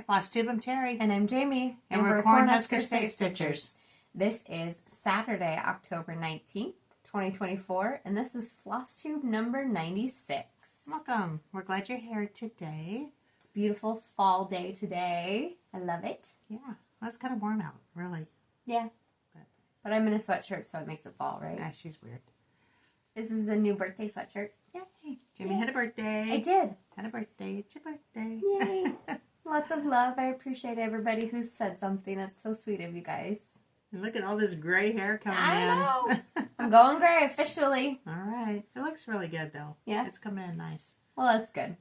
Flosstube, I'm Terri. And I'm Jamie. And we're Cornhusker State Stitchers. This is Saturday, October 19th, 2024, and this is Flosstube number 96. Welcome. We're glad you're here today. It's a beautiful fall day today. I love it. Yeah. Well, it's kind of warm out, really. Yeah. But I'm in a sweatshirt, so it makes it fall, right? Yeah, she's weird. This is a new birthday sweatshirt. Yay. Jamie had a birthday. I did. Had a birthday. It's your birthday. Yay. Lots of love. I appreciate everybody who said something. That's so sweet of you guys. And look at all this gray hair coming in. I know. I'm going gray officially. All right. It looks really good, though. Yeah. It's coming in nice. Well, that's good.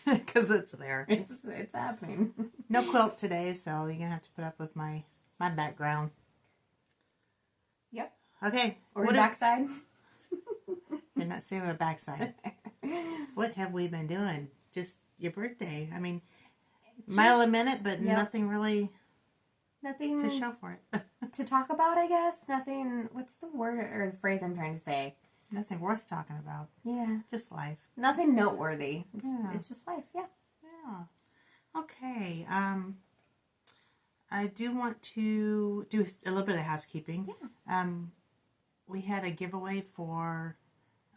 Because it's there. It's happening. No quilt today, so you're going to have to put up with my background. Yep. Okay. Or your backside. You're not saying my backside. What have we been doing? Just your birthday. I mean, mile a minute, but nothing really to show for it. To talk about, I guess. Nothing, what's the word or the phrase I'm trying to say? Nothing worth talking about. Yeah. Just life. Nothing noteworthy. Yeah. It's just life, yeah. Yeah. Okay. I do want to do a little bit of housekeeping. Yeah. We had a giveaway for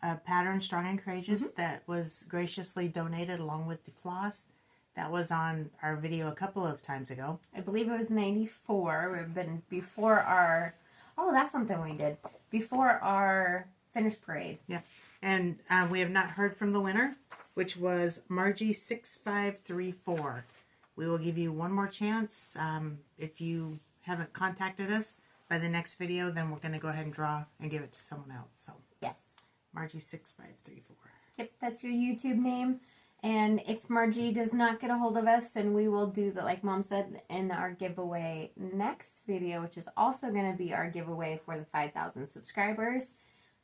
a pattern, Strong and Courageous, that was graciously donated along with the floss. That was on our video a couple of times ago. I believe it was 94. We've been before our... Oh, that's something we did. Before our finish parade. Yeah. And we have not heard from the winner, which was Margie6534. We will give you one more chance. If you haven't contacted us by the next video, then we're going to go ahead and draw and give it to someone else. So yes. Margie6534. Yep, that's your YouTube name. And if Margie does not get a hold of us, then we will do the, like Mom said, in our giveaway next video, which is also going to be our giveaway for the 5,000 subscribers,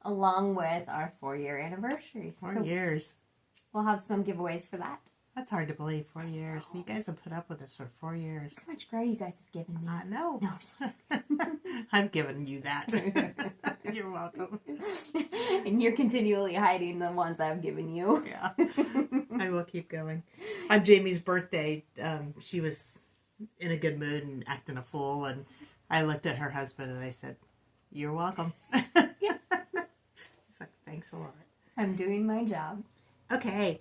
along with our 4-year anniversary. 4 years. We'll have some giveaways for that. That's hard to believe, 4 years. You guys have put up with us for 4 years. How much gray you guys have given me. I know. No, I've given you that. You're welcome. And you're continually hiding the ones I've given you. Yeah. I will keep going. On Jamie's birthday, she was in a good mood and acting a fool, and I looked at her husband and I said, "You're welcome." Yeah. He's like, "Thanks a lot." I'm doing my job. Okay.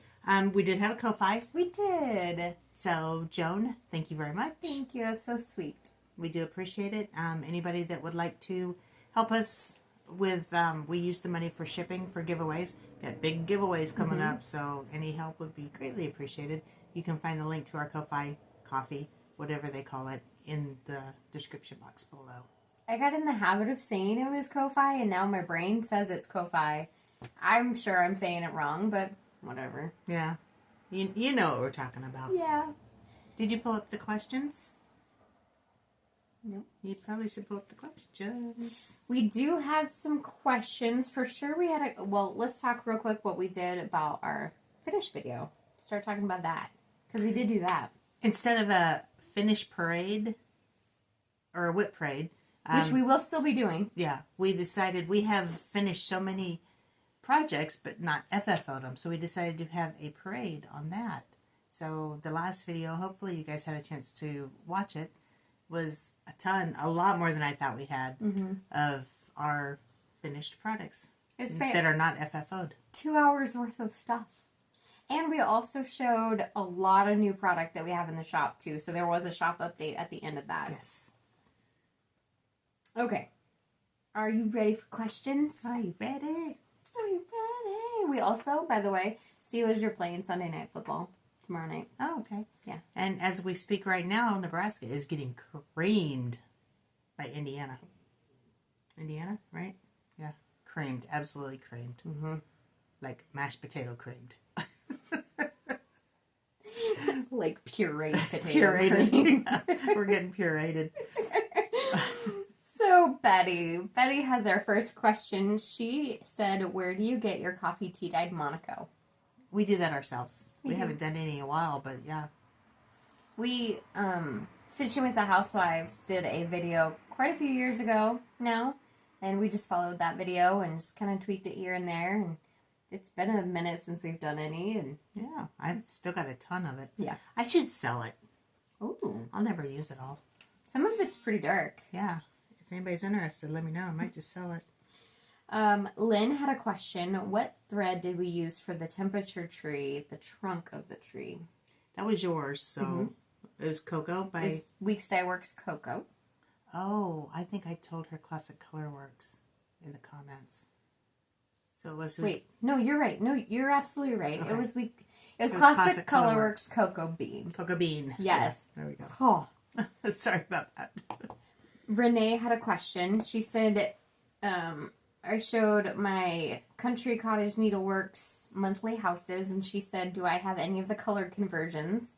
We did have a Ko-Fi. We did. So, Joan, thank you very much. Thank you. That's so sweet. We do appreciate it. Anybody that would like to help us with, we use the money for shipping for giveaways. Got big giveaways coming up, so any help would be greatly appreciated. You can find the link to our Ko-Fi coffee, whatever they call it, in the description box below. I got in the habit of saying it was Ko-Fi, and now my brain says it's Ko-Fi. I'm sure I'm saying it wrong, but whatever. Yeah. You know what we're talking about. Yeah. Did you pull up the questions? No. You probably should pull up the questions. We do have some questions. For sure we had well, let's talk real quick what we did about our finish video. Start talking about that. Because we did do that. Instead of a finish parade, or a whip parade. Which we will still be doing. Yeah. We decided we have finished so many projects, but not FFO'd them. So we decided to have a parade on that. So the last video, hopefully you guys had a chance to watch it, was a lot more than I thought we had of our finished products that are not FFO'd. 2 hours worth of stuff. And we also showed a lot of new product that we have in the shop too. So there was a shop update at the end of that. Yes. Okay. Are you ready for questions? Are you ready? Are you ready? We also, by the way, Steelers are playing Sunday Night Football tomorrow night. Oh, okay. Yeah. And as we speak right now, Nebraska is getting creamed by Indiana. Indiana, right? Yeah. Creamed. Absolutely creamed. Mm-hmm. Like mashed potato creamed. Like pureed potato cream. Yeah, we're getting pureed. So Betty has our first question. She said, "Where do you get your coffee tea dyed Monaco?" We do that ourselves. We do. haven't done any in a while, but yeah. We, Stitching with the Housewives did a video quite a few years ago now, and we just followed that video and just kind of tweaked it here and there, and it's been a minute since we've done any, and yeah, I've still got a ton of it. Yeah. I should sell it. Oh. I'll never use it all. Some of it's pretty dark. Yeah. If anybody's interested, let me know. I might just sell it. Lynn had a question. What thread did we use for the temperature tree, the trunk of the tree? That was yours, so it was Cocoa by... It's Weeks Dye Works Cocoa. Oh, I think I told her Classic Color Works in the comments. So it was... Wait, no, you're right. No, you're absolutely right. Okay. It was Classic Color Works Cocoa Bean. Cocoa Bean. Yes. Yeah, there we go. Oh. Sorry about that. Renee had a question. She said, I showed my Country Cottage Needleworks monthly houses, and she said, do I have any of the color conversions?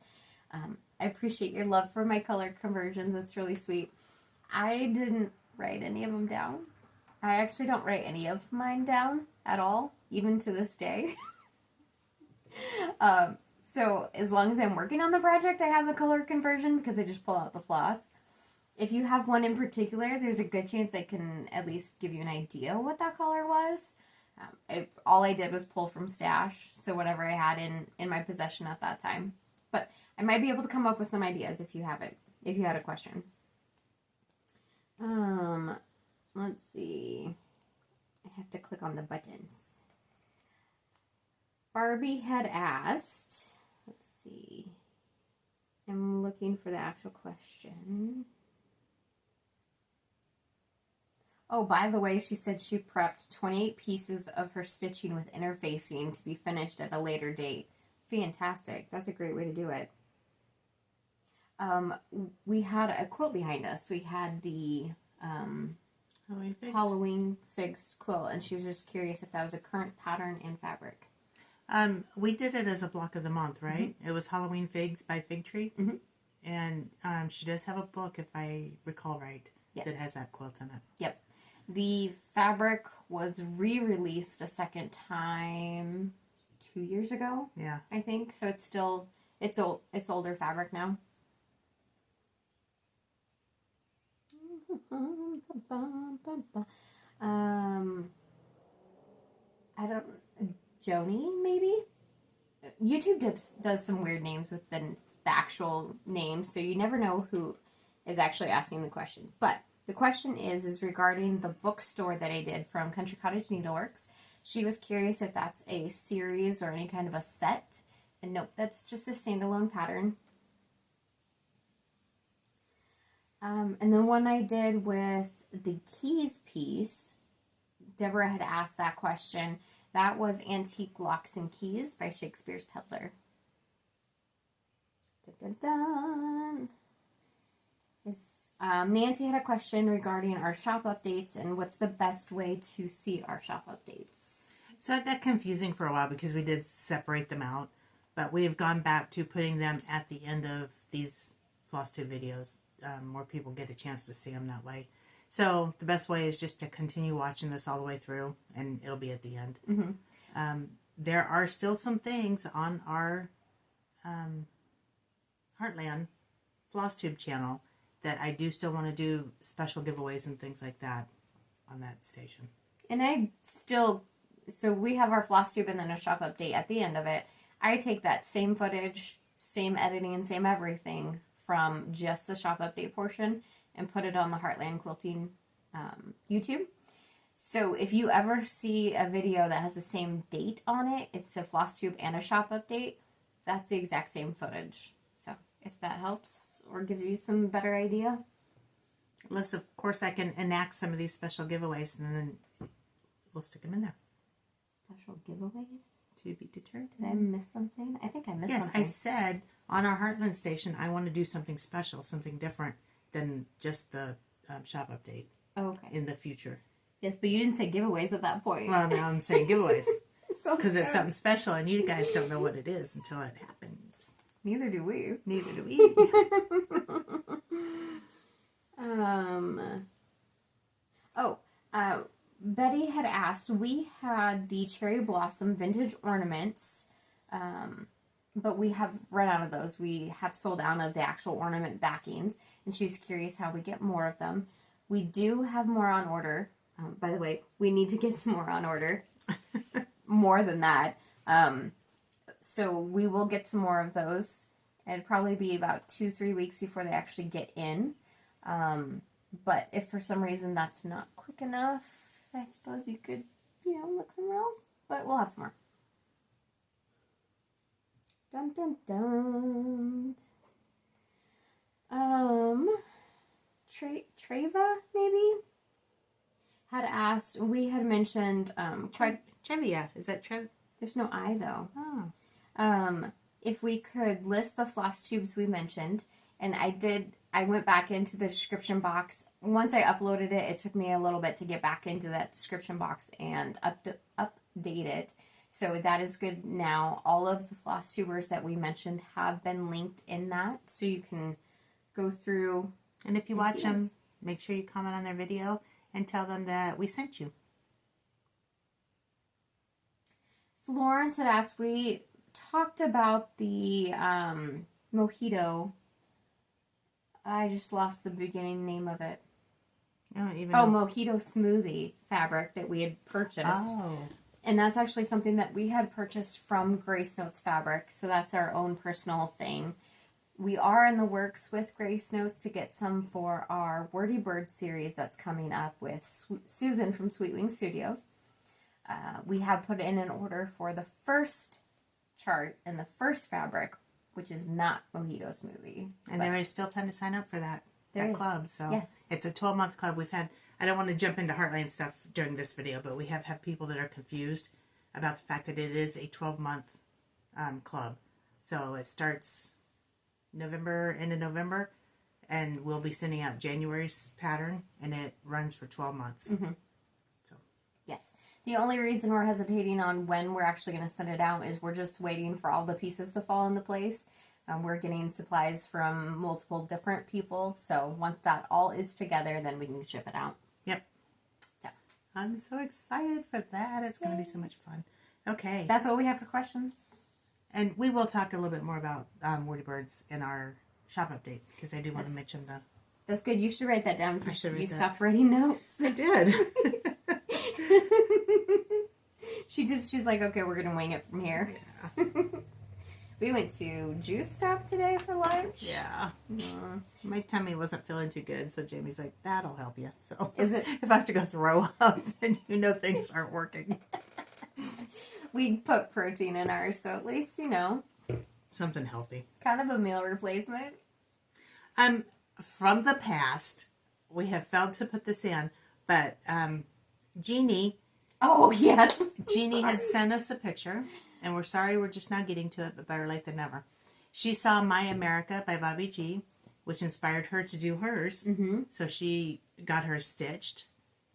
I appreciate your love for my color conversions. It's really sweet. I didn't write any of them down. I actually don't write any of mine down at all, even to this day. So as long as I'm working on the project, I have the color conversion because I just pull out the floss. If you have one in particular, there's a good chance I can at least give you an idea what that color was. All I did was pull from stash, so whatever I had in my possession at that time. But I might be able to come up with some ideas if you have it, if you had a question. Let's see. I have to click on the buttons. Barbie had asked, let's see. I'm looking for the actual question. Oh, by the way, she said she prepped 28 pieces of her stitching with interfacing to be finished at a later date. Fantastic. That's a great way to do it. We had a quilt behind us. We had the Halloween Figs quilt, and she was just curious if that was a current pattern and fabric. We did it as a block of the month, right? Mm-hmm. It was Halloween Figs by Fig Tree. Mm-hmm. And she does have a book, if I recall right, that has that quilt in it. Yep. The fabric was re-released a second time 2 years ago. Yeah. I think. So it's still, it's older fabric now. I don't, Joni maybe? YouTube does some weird names with the actual name, so you never know who is actually asking the question. But the question is regarding the bookstore that I did from Country Cottage Needleworks. She was curious if that's a series or any kind of a set. And nope, that's just a standalone pattern. And the one I did with the keys piece, Deborah had asked that question. That was Antique Locks and Keys by Shakespeare's Peddler. Dun, dun, dun. Nancy had a question regarding our shop updates and what's the best way to see our shop updates. So it got confusing for a while because we did separate them out, but we have gone back to putting them at the end of these Flosstube videos. More people get a chance to see them that way. So the best way is just to continue watching this all the way through, and it'll be at the end. Mm-hmm. There are still some things on our Heartland Flosstube channel that I do still want to do special giveaways and things like that on that station. And I still, so we have our Flosstube and then a shop update at the end of it. I take that same footage, same editing, and same everything from just the shop update portion and put it on the Heartland Quilting YouTube. So if you ever see a video that has the same date on it, it's a Flosstube and a shop update, that's the exact same footage. So if that helps or gives you some better idea. Unless, of course, I can enact some of these special giveaways and then we'll stick them in there. Special giveaways? To be determined. Did I miss something? I think I missed something. Yes, I said on our Heartland station, I want to do something special, something different than just the shop update. Okay. In the future. Yes, but you didn't say giveaways at that point. Well, now I'm saying giveaways. Because it's something special and you guys don't know what it is until it happens. Neither do we. Neither do we. Betty had asked, we had the cherry blossom vintage ornaments, but we have run out of those. We have sold out of the actual ornament backings, and she was curious how we get more of them. We do have more on order. By the way, we need to get some more on order. More than that. So we will get some more of those. It'd probably be about 2-3 weeks before they actually get in. But if for some reason that's not quick enough, I suppose you could, look somewhere else. But we'll have some more. Dun dun dun. Treva maybe had asked. We had mentioned Trivia. Is that Trev? There's no I though. Oh. If we could list the floss tubes we mentioned, and I went back into the description box. Once I uploaded it, it took me a little bit to get back into that description box and update it. So that is good now. All of the floss tubers that we mentioned have been linked in that, so you can go through. And if you watch them, make sure you comment on their video and tell them that we sent you. Florence had asked, we talked about the mojito. I just lost the beginning name of it. I don't even know. Mojito smoothie fabric that we had purchased. Oh. And that's actually something that we had purchased from Grace Notes Fabric. So that's our own personal thing. We are in the works with Grace Notes to get some for our Wordy Bird series that's coming up with Susan from Sweet Wing Studios. We have put in an order for the first chart and the first fabric, which is not Mojito Smoothie. And there is still time to sign up for that club. So yes. It's a 12-month club. We've had, I don't want to jump into Heartland stuff during this video, but we have people that are confused about the fact that it is a 12-month club. So it starts end of November, and we'll be sending out January's pattern, and it runs for 12 months. Mm-hmm. So yes. The only reason we're hesitating on when we're actually going to send it out is we're just waiting for all the pieces to fall into place. We're getting supplies from multiple different people, so once that all is together, then we can ship it out. Yep. So I'm so excited for that. It's going to be so much fun. Okay. That's what we have for questions. And we will talk a little bit more about Wordy Birds in our shop update, because I do want to mention the... That's good. You should write that down. I should read that. Stopped writing notes. I did. She's like, okay, we're going to wing it from here. Yeah. We went to Juice Stop today for lunch. Yeah. Mm. My tummy wasn't feeling too good, so Jamie's like, that'll help you. So Is it? If I have to go throw up, then things aren't working. We put protein in ours, so at least, Something healthy. kind of a meal replacement. From the past, we have failed to put this in, but Jeannie... Oh, yes. Jeannie had sent us a picture, and we're sorry we're just now getting to it, but better late than never. She saw My America by Bobby G, which inspired her to do hers. Mm-hmm. So she got hers stitched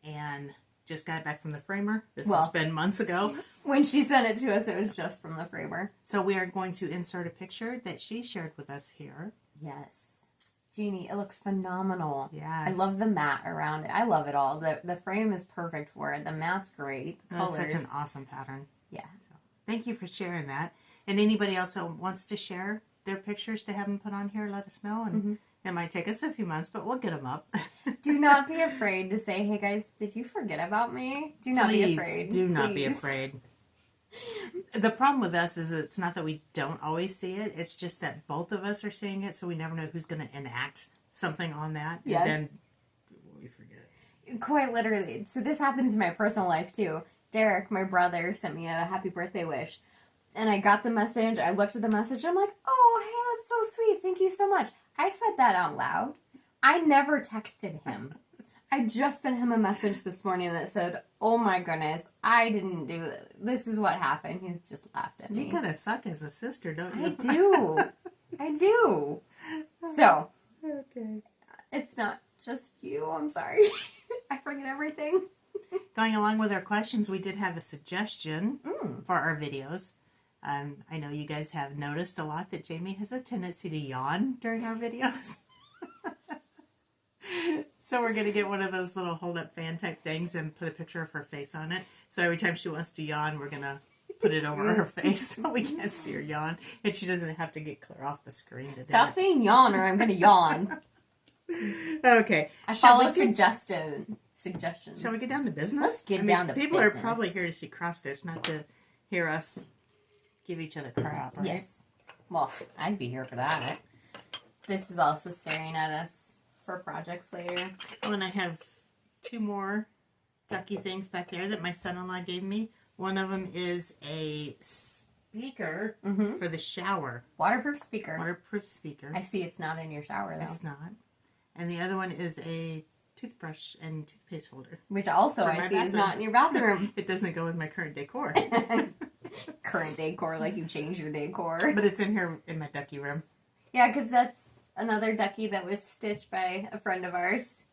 and just got it back from the framer. This has been months ago. When she sent it to us, it was just from the framer. So we are going to insert a picture that she shared with us here. Yes. Jeannie, it looks phenomenal. Yes. I love the mat around it. I love it all. The frame is perfect for it. The mat's great. The colors. That's such an awesome pattern. Yeah. So, thank you for sharing that. And anybody else that wants to share their pictures to have them put on here, let us know. And it might take us a few months, but we'll get them up. Do not be afraid to say, hey guys, did you forget about me? Do not be afraid. Do not be afraid. The problem with us is it's not that we don't always see it. It's just that both of us are seeing it, so we never know who's going to enact something on that. Yes. And then we forget. Quite literally. So this happens in my personal life, too. Derek, my brother, sent me a happy birthday wish. And I got the message. I looked at the message. And I'm like, oh, hey, that's so sweet. Thank you so much. I said that out loud. I never texted him. I just sent him a message this morning that said, oh my goodness, I didn't do it. This is what happened. He's just laughed at me. You kind of suck as a sister, don't you? I do. I do. So, okay. it's not just you. I'm sorry. I forget everything. Going along with our questions, we did have a suggestion for our videos. I know you guys have noticed a lot that Jamie has a tendency to yawn during our videos. So we're going to get one of those little hold-up fan type things and put a picture of her face on it. So every time she wants to yawn, we're going to put it over her face so we can't see her yawn. And she doesn't have to get clear off the screen to Stop do it. saying yawn or I'm going to yawn. Okay. I follow suggestions. Shall we get down to business? Let's get down to people business. are probably here to see cross stitch, not to hear us give each other crap, right? Yes. Well, I'd be here for that. This is also staring at us for projects later. Oh, and I have 2 more ducky things back there that my son-in-law gave me. One of them is a speaker for the shower. Waterproof speaker. Waterproof speaker. I see it's not in your shower, though. It's not. And the other one is a toothbrush and toothpaste holder. Which also I see is not in your bathroom. It doesn't go with my current decor. Current decor, like you changed your decor. But it's in here in my ducky room. Yeah, because that's another ducky that was stitched by a friend of ours.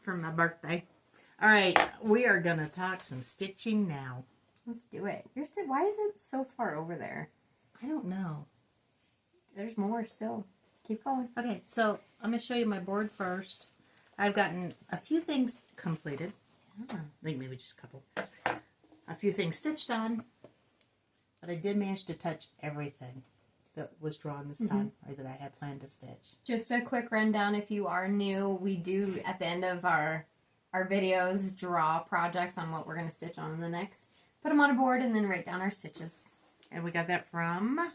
For my birthday. All right, we are going to talk some stitching now. Let's do it. Why is it so far over there? I don't know. There's more still. Keep going. Okay, so I'm going to show you my board first. I've gotten a few things completed. I think maybe just a couple. A few things stitched on. But I did manage to touch everything that was drawn this time, or that I had planned to stitch. Just a quick rundown if you are new. We do, at the end of our videos, draw projects on what we're going to stitch on in the next. Put them on a board and then write down our stitches. And we got that from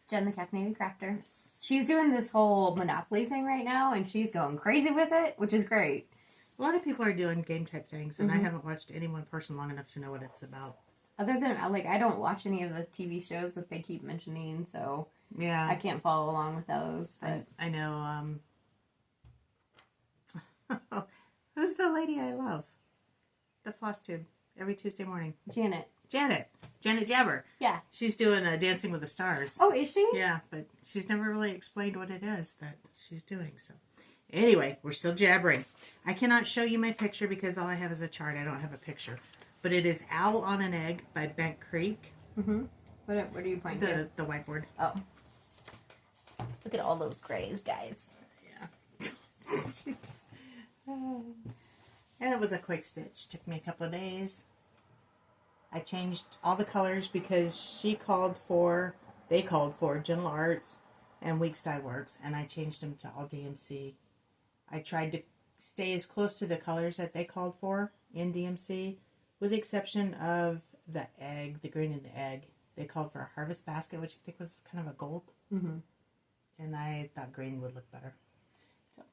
Jen the Caffeinated Crafter. She's doing this whole Monopoly thing right now, and she's going crazy with it, which is great. A lot of people are doing game type things, and I haven't watched any one person long enough to know what it's about. Other than, like, I don't watch any of the TV shows that they keep mentioning, so yeah, I can't follow along with those. But I know, who's the lady I love? The Flosstube, every Tuesday morning. Janet Jabber. Yeah. She's doing Dancing with the Stars. Oh, is she? Yeah, but she's never really explained what it is that she's doing, so. Anyway, we're still jabbering. I cannot show you my picture because all I have is a chart. I don't have a picture. But it is Owl on an Egg by Bent Creek. Mm-hmm. What are you pointing to? The whiteboard. Oh. Look at all those grays, guys. Yeah. And it was a quick stitch. Took me a couple of days. I changed all the colors because they called for Gentle Arts and Weeks Dye Works, and I changed them to all DMC. I tried to stay as close to the colors that they called for in DMC, with the exception of the egg, the green of the egg. They called for a harvest basket, which I think was kind of a gold. Mm-hmm. And I thought green would look better. So,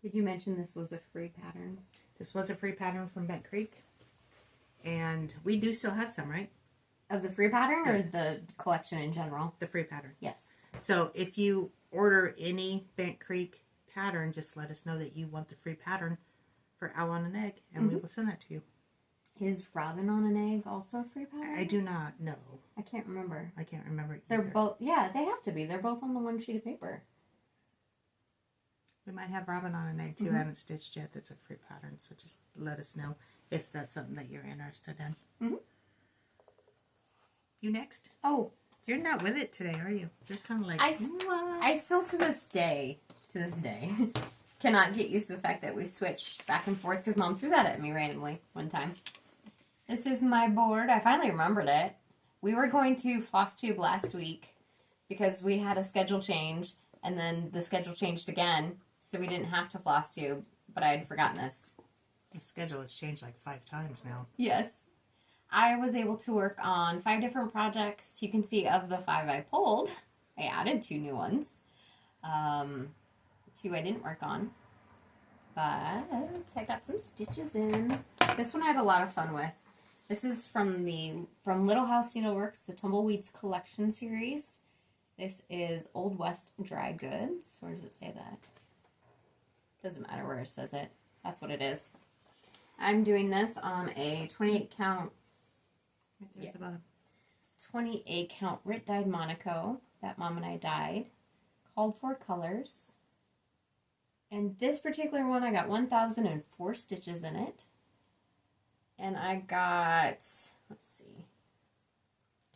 did you mention this was a free pattern? This was a free pattern from Bent Creek. And we do still have some, right? Of the free pattern or the collection in general? The free pattern. Yes. So if you order any Bent Creek pattern, just let us know that you want the free pattern for Owl on an Egg, and we will send that to you. Is Robin on an Egg also a free pattern? I do not know. I can't remember. I can't remember either. They're both, yeah, they have to be. They're both on the one sheet of paper. We might have Robin on an Egg, too. I haven't stitched yet. That's a free pattern, so just let us know if that's something that you're interested in. Mm-hmm. You next? Oh. You're not with it today, are you? You're kind of like, I still, to this day, cannot get used to the fact that we switch back and forth, because Mom threw that at me randomly one time. This is my board. I finally remembered it. We were going to Flosstube last week because we had a schedule change, and then the schedule changed again, so we didn't have to Flosstube, but I had forgotten this. The schedule has changed like 5 times now. Yes. I was able to work on 5 different projects. You can see of the 5 I pulled, I added 2 new ones. 2 I didn't work on. But I got some stitches in. This one I had a lot of fun with. This is from Little House Needleworks, the Tumbleweeds Collection series. This is Old West Dry Goods. Where does it say that? Doesn't matter where it says it. That's what it is. I'm doing this on a 28 count. Right there at the bottom. 28 count Rit dyed Monaco that Mom and I dyed. Called for colors. And this particular one, I got 1,004 stitches in it. And I got, let's see.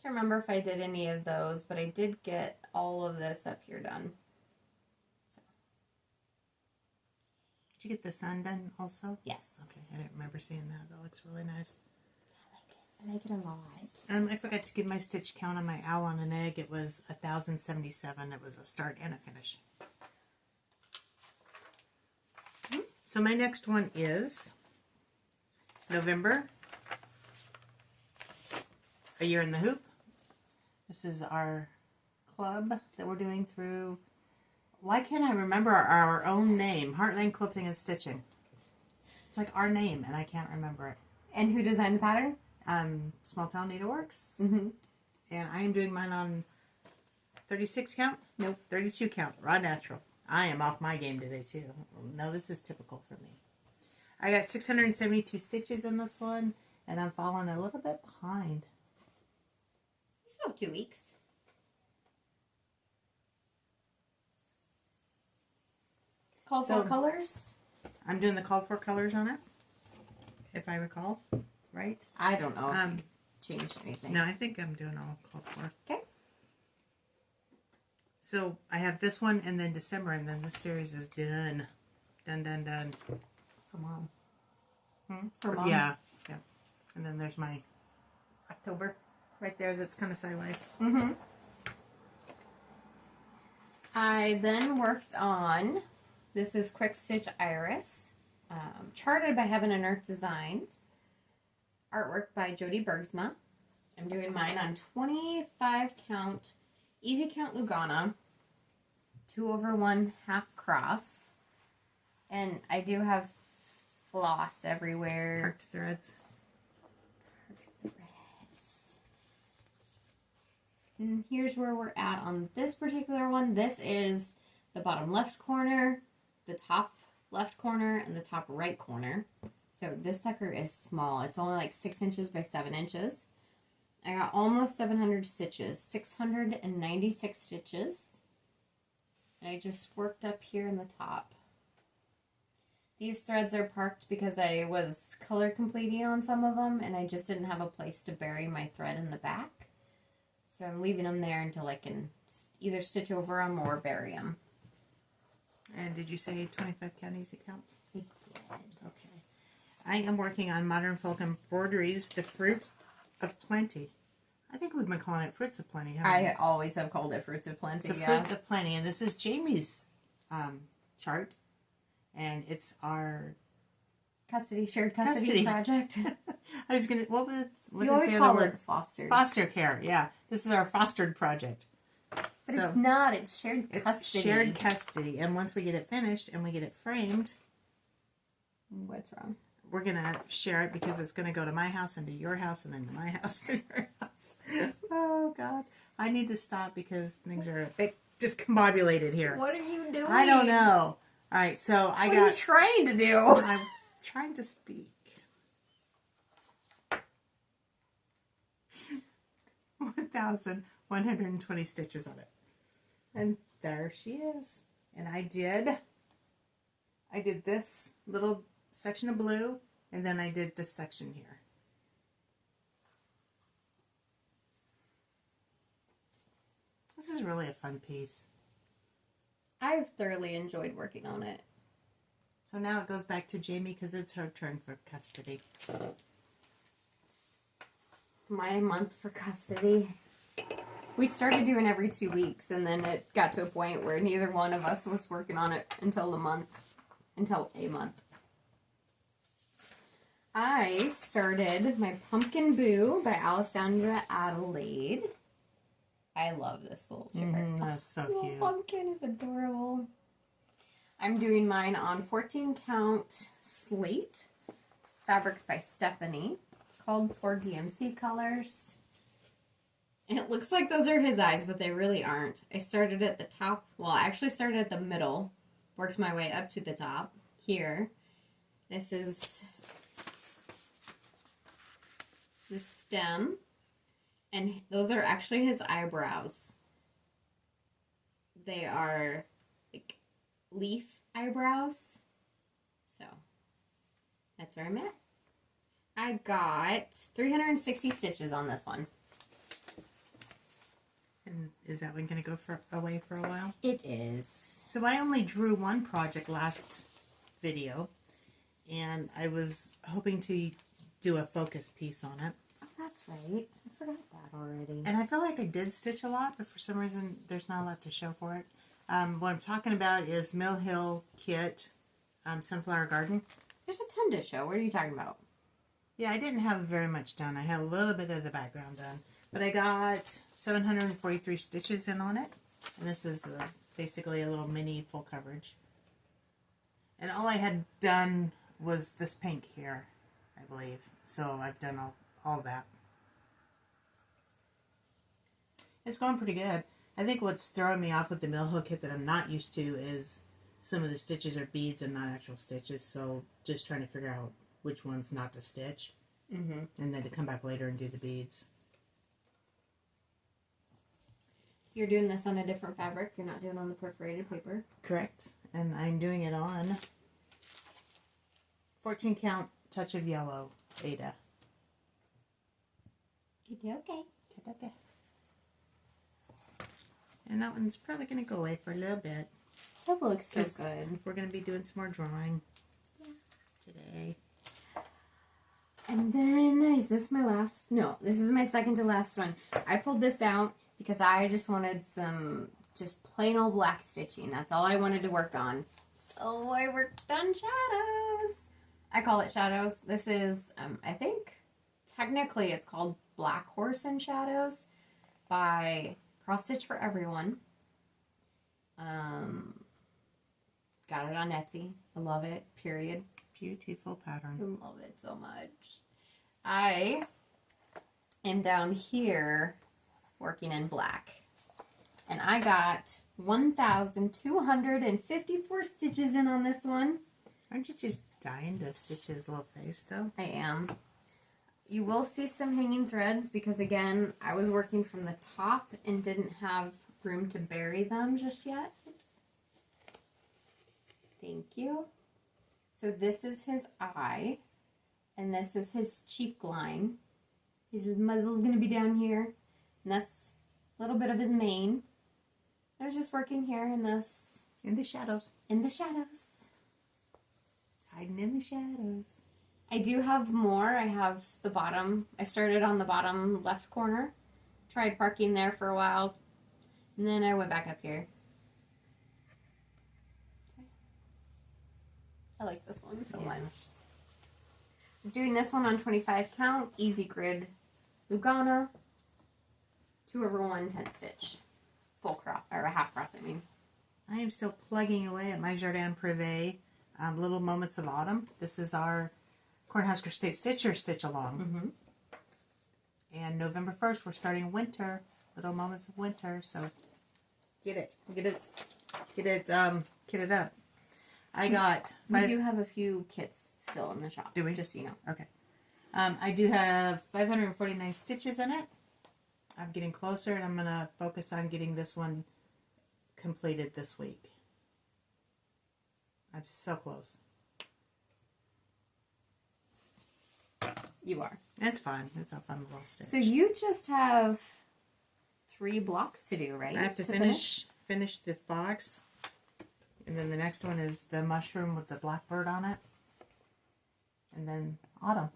Can't remember if I did any of those, but I did get all of this up here done. So. Did you get the sun done also? Yes. Okay, I didn't remember seeing that. That looks really nice. I like it a lot. I forgot to give my stitch count on my Owl on an Egg. It was 1,077. It was a start and a finish. So my next one is November, A Year in the Hoop. This is our club that we're doing through, why can't I remember our own name? Heartland Quilting and Stitching. It's like our name, and I can't remember it. And who designed the pattern? Small Town Needleworks. Mm-hmm. And I am doing mine on 36 count? Nope. 32 count, raw natural. I am off my game today, too. No, this is typical for me. I got 672 stitches in this one, and I'm falling a little bit behind. You still have 2 weeks. Called for colors? I'm doing the called for colors on it, if I recall, right? I don't know if you changed anything. No, I think I'm doing all called for. Okay. So I have this one and then December, and then this series is done. Done. For Mom. For Mom? Yeah. And then there's my October right there that's kind of sideways. Mm-hmm. I then worked on, this is Quick Stitch Iris, charted by Heaven and Earth Designed, artwork by Jody Bergsma. I'm doing mine on 25 count, easy count Lugana, 2/1 half cross, and I do have floss everywhere. Parked threads. And here's where we're at on this particular one. This is the bottom left corner, the top left corner, and the top right corner. So this sucker is small. It's only like 6 inches by 7 inches. I got almost 700 stitches, 696 stitches. And I just worked up here in the top. These threads are parked because I was color completing on some of them, and I just didn't have a place to bury my thread in the back. So I'm leaving them there until I can either stitch over them or bury them. And did you say 25 count, easy count? I did. Okay. I am working on Modern Folk Embroideries, the Fruit of Plenty. I think we've been calling it Fruits of Plenty, haven't we? I always have called it Fruits of Plenty, The Fruit of Plenty. And this is Jamie's chart. And it's our... shared custody project. I was going to... What you always call it fostered. Foster care, yeah. This is our fostered project. But it's not. It's shared custody. It's shared custody. And once we get it finished and we get it framed... What's wrong? We're going to share it because it's going to go to my house and to your house and then to my house and your house. Oh, God. I need to stop because things are a bit discombobulated here. What are you doing? I don't know. All right, so what are you trying to do? I'm trying to speak. 1,120 stitches on it. And there she is. And I did this little section of blue, and then I did this section here. This is really a fun piece. I've thoroughly enjoyed working on it. So now it goes back to Jamie because it's her turn for custody. My month for custody. We started doing every 2 weeks, and then it got to a point where neither one of us was working on it until a month. I started my Pumpkin Boo by Alessandra Adelaide. I love this little chart. That's so Little cute. pumpkin is adorable. I'm doing mine on 14 count slate. Fabrics by Stephanie. Called for DMC colors. And it looks like those are his eyes, but they really aren't. I started at the top. Well, I actually started at the middle. Worked my way up to the top. Here. This is the stem. And those are actually his eyebrows. They are like leaf eyebrows. So, that's where I'm at. I got 360 stitches on this one. And is that one going to go away for a while? It is. So I only drew one project last video, and I was hoping to do a focus piece on it. Oh, that's right. I forgot that already. And I feel like I did stitch a lot, but for some reason there's not a lot to show for it. What I'm talking about is Mill Hill Kit, Sunflower Garden. There's a ton to show. What are you talking about? Yeah, I didn't have very much done. I had a little bit of the background done. But I got 743 stitches in on it. And this is basically a little mini full coverage. And all I had done was this pink here, I believe. So I've done all that. It's going pretty good. I think what's throwing me off with the mill hook kit that I'm not used to is some of the stitches are beads and not actual stitches. So just trying to figure out which ones not to stitch. And then to come back later and do the beads. You're doing this on a different fabric. You're not doing it on the perforated paper. Correct. And I'm doing it on 14 count touch of yellow Ada. Okay. And that one's probably going to go away for a little bit. That looks so good. We're going to be doing some more drawing today. And then, is this my last? No, this is my second to last one. I pulled this out because I just wanted some just plain old black stitching. That's all I wanted to work on. So I worked on shadows. I call it shadows. This is, I think, technically it's called Black Horse and Shadows by Cross Stitch for Everyone. Got it on Etsy. I love it, period. Beautiful pattern. I love it so much. I am down here working in black. And I got 1,254 stitches in on this one. Aren't you just dying to stitch his little face, though? I am. You will see some hanging threads because, again, I was working from the top and didn't have room to bury them just yet. Oops. Thank you. So this is his eye, and this is his cheek line. His muzzle's going to be down here, and that's a little bit of his mane. I was just working here in this... In the shadows. In the shadows. Hiding in the shadows. I do have more. I have the bottom. I started on the bottom left corner. Tried parking there for a while, and then I went back up here. I like this one so much. I'm doing this one on 25 count, easy grid, Lugana, 2/1 10 stitch, full cross, or a half cross, I mean. I am still plugging away at my Jardin Privé, Little Moments of Autumn. This is our Cornhusker State Stitcher Stitch Along. And November 1st, we're starting winter, Little Moments of Winter, so get it up. I got... We do have a few kits still in the shop. Do we? Just so you know. Okay. I do have 549 stitches in it. I'm getting closer, and I'm going to focus on getting this one completed this week. I'm so close. You are. It's fun. It's a fun little stitch. So you just have 3 blocks to do, right? I have to finish the fox. And then the next one is the mushroom with the blackbird on it. And then autumn.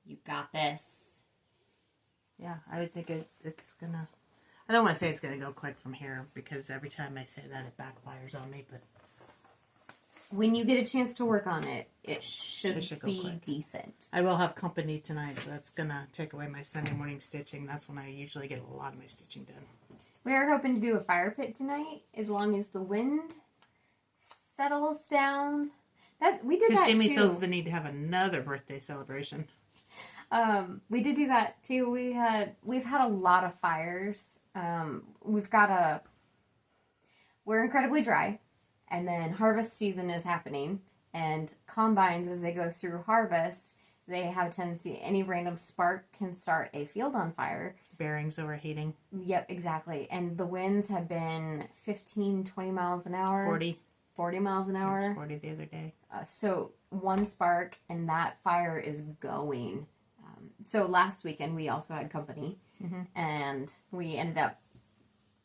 You got this. Yeah, I would think it's gonna... I don't want to say it's gonna go quick from here because every time I say that it backfires on me, but... When you get a chance to work on it, it should go be quick. decent. I will have company tonight, so that's gonna take away my Sunday morning stitching. That's when I usually get a lot of my stitching done. We are hoping to do a fire pit tonight, as long as the wind settles down. We did that Jamie too. feels the need to have another birthday celebration. We did do that too. We've had a lot of fires. We're incredibly dry, and then harvest season is happening, and combines, as they go through harvest, they have a tendency, any random spark can start a field on fire. Bearings overheating. Yep, exactly. And the winds have been 15, 20 miles an hour. 40 miles an hour. It was 40 the other day. So one spark and that fire is going. So last weekend we also had company, and we ended up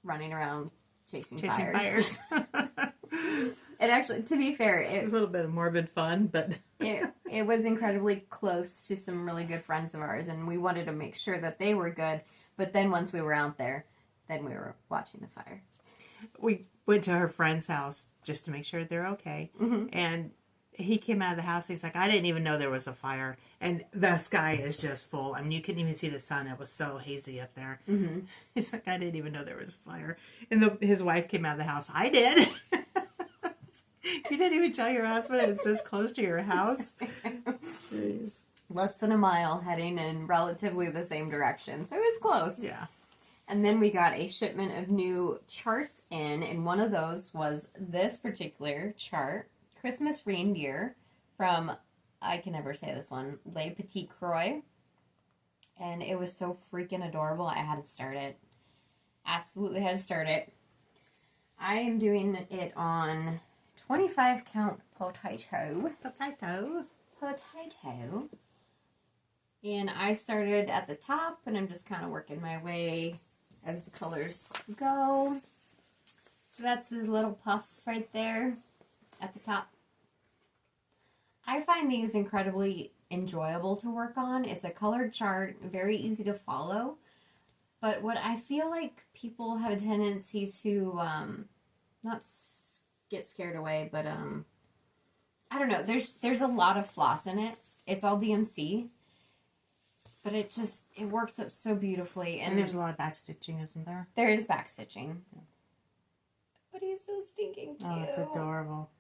running around chasing fires. And actually, to be fair, a little bit of morbid fun, but it was incredibly close to some really good friends of ours, and we wanted to make sure that they were good. But then once we were out there, then we were watching the fire. We went to her friend's house just to make sure they're okay. And he came out of the house. He's like, I didn't even know there was a fire. And the sky is just full. I mean, you couldn't even see the sun. It was so hazy up there. Mm-hmm. He's like, I didn't even know there was a fire. And his wife came out of the house. I did. You didn't even tell your husband it's this close to your house. Jeez. Less than a mile, heading in relatively the same direction. So it was close. Yeah. And then we got a shipment of new charts in, and one of those was this particular chart, Christmas Reindeer, from, I can never say this one, Le Petit Croix. And it was so freaking adorable, I had to start it. Absolutely had to start it. I am doing it on 25 count potato. And I started at the top, and I'm just kind of working my way as the colors go. So that's his little puff right there at the top. I find these incredibly enjoyable to work on. It's a colored chart, very easy to follow. But what I feel like people have a tendency to not get scared away, but I don't know. There's a lot of floss in it. It's all DMC. But it works up so beautifully. And there's a lot of backstitching, isn't there? There is backstitching. But he's so stinking cute. Oh, it's adorable.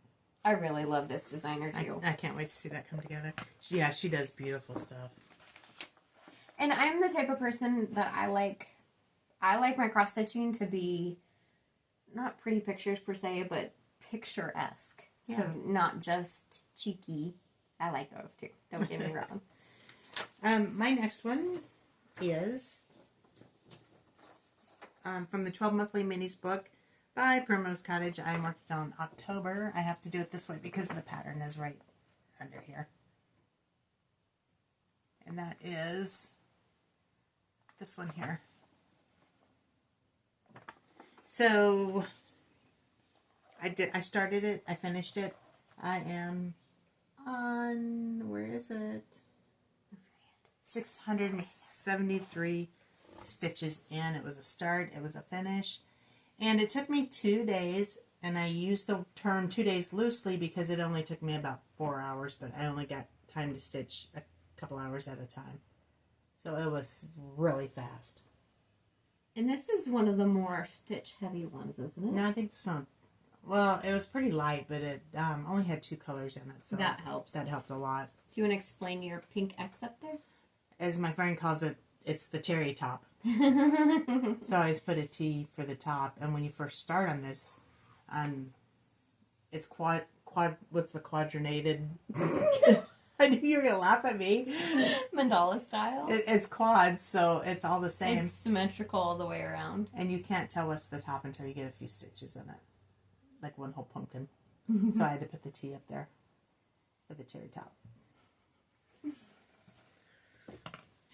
I really love this designer, too. I can't wait to see that come together. Yeah, she does beautiful stuff. And I'm the type of person that I like my cross-stitching to be not pretty pictures per se, but picturesque. Yeah. So not just cheeky. I like those, too. Don't get me wrong. My next one is from the 12 Monthly Minis book by Primrose Cottage. I'm working on October. I have to do it this way because the pattern is right under here. And that is this one here. So I started it. I finished it. I am on, where is it? 673 stitches in. It was a start, it was a finish, and it took me 2 days, and I used the term 2 days loosely because it only took me about 4 hours, but I only got time to stitch a couple hours at a time, so it was really fast. And this is one of the more stitch heavy ones, isn't it? No, I think this one, well, it was pretty light, but it only had 2 colors in it, so that helps. That helped a lot. Do you want to explain your pink X up there? As my friend calls it, it's the Terri top. So I always put a T for the top. And when you first start on this, it's what's the quadranated? I knew you were going to laugh at me. Mandala style. It's quads, so it's all the same. It's symmetrical all the way around. And you can't tell what's the top until you get a few stitches in it. Like one whole pumpkin. So I had to put the T up there for the Terri top.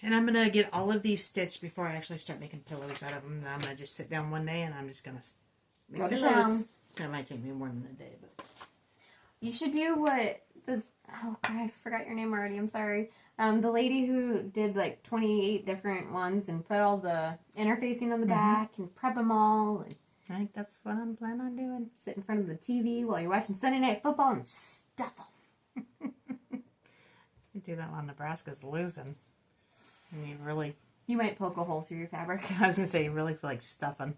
And I'm going to get all of these stitched before I actually start making pillows out of them. I'm going to just sit down one day and I'm just going to make pillows. That might take me more than a day. But you should do what this... Oh, God, I forgot your name already. I'm sorry. The lady who did like 28 different ones and put all the interfacing on the back and prep them all. And I think that's what I'm planning on doing. Sit in front of the TV while you're watching Sunday Night Football and stuff them. You do that while Nebraska's losing. And you might poke a hole through your fabric. I was going to say, you really feel like stuffing.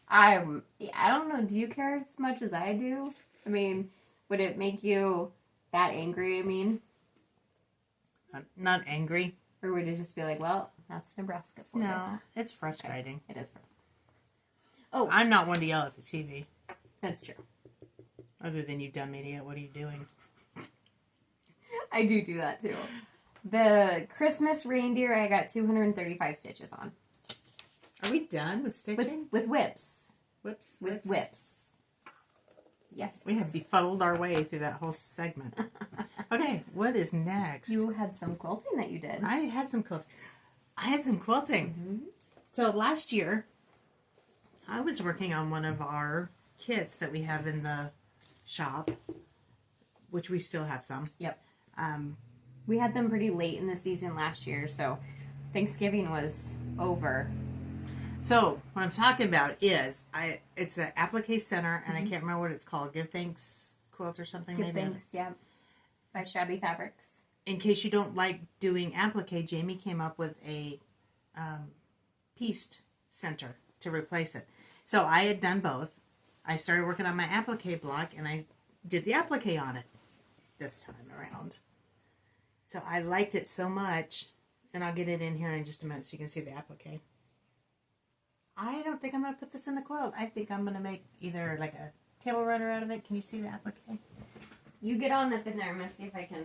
I don't know. Do you care as much as I do? I mean, would it make you that angry, I mean? Not angry. Or would it just be like, well, that's Nebraska for you? No, it's frustrating. Okay. It is frustrating. Oh. I'm not one to yell at the TV. That's true. Other than, you dumb idiot, what are you doing? I do that too. The Christmas reindeer, I got 235 stitches on. Are we done with stitching? With whips. Whips? With whips. Yes. We have befuddled our way through that whole segment. Okay, what is next? You had some quilting that you did. I had some quilting. Mm-hmm. So last year, I was working on one of our kits that we have in the shop, which we still have some. Yep. We had them pretty late in the season last year, so Thanksgiving was over. So, what I'm talking about is, it's an applique center, and I can't remember what it's called. Give Thanks quilt or something, Give maybe? Thanks, yeah. by Shabby Fabrics. In case you don't like doing applique, Jamie came up with a pieced center to replace it. So I had done both. I started working on my applique block, and I did the applique on it this time around. So I liked it so much, and I'll get it in here in just a minute so you can see the applique. I don't think I'm going to put this in the quilt. I think I'm going to make either like a table runner out of it. Can you see the applique? You get on up in there. I'm going to see if I can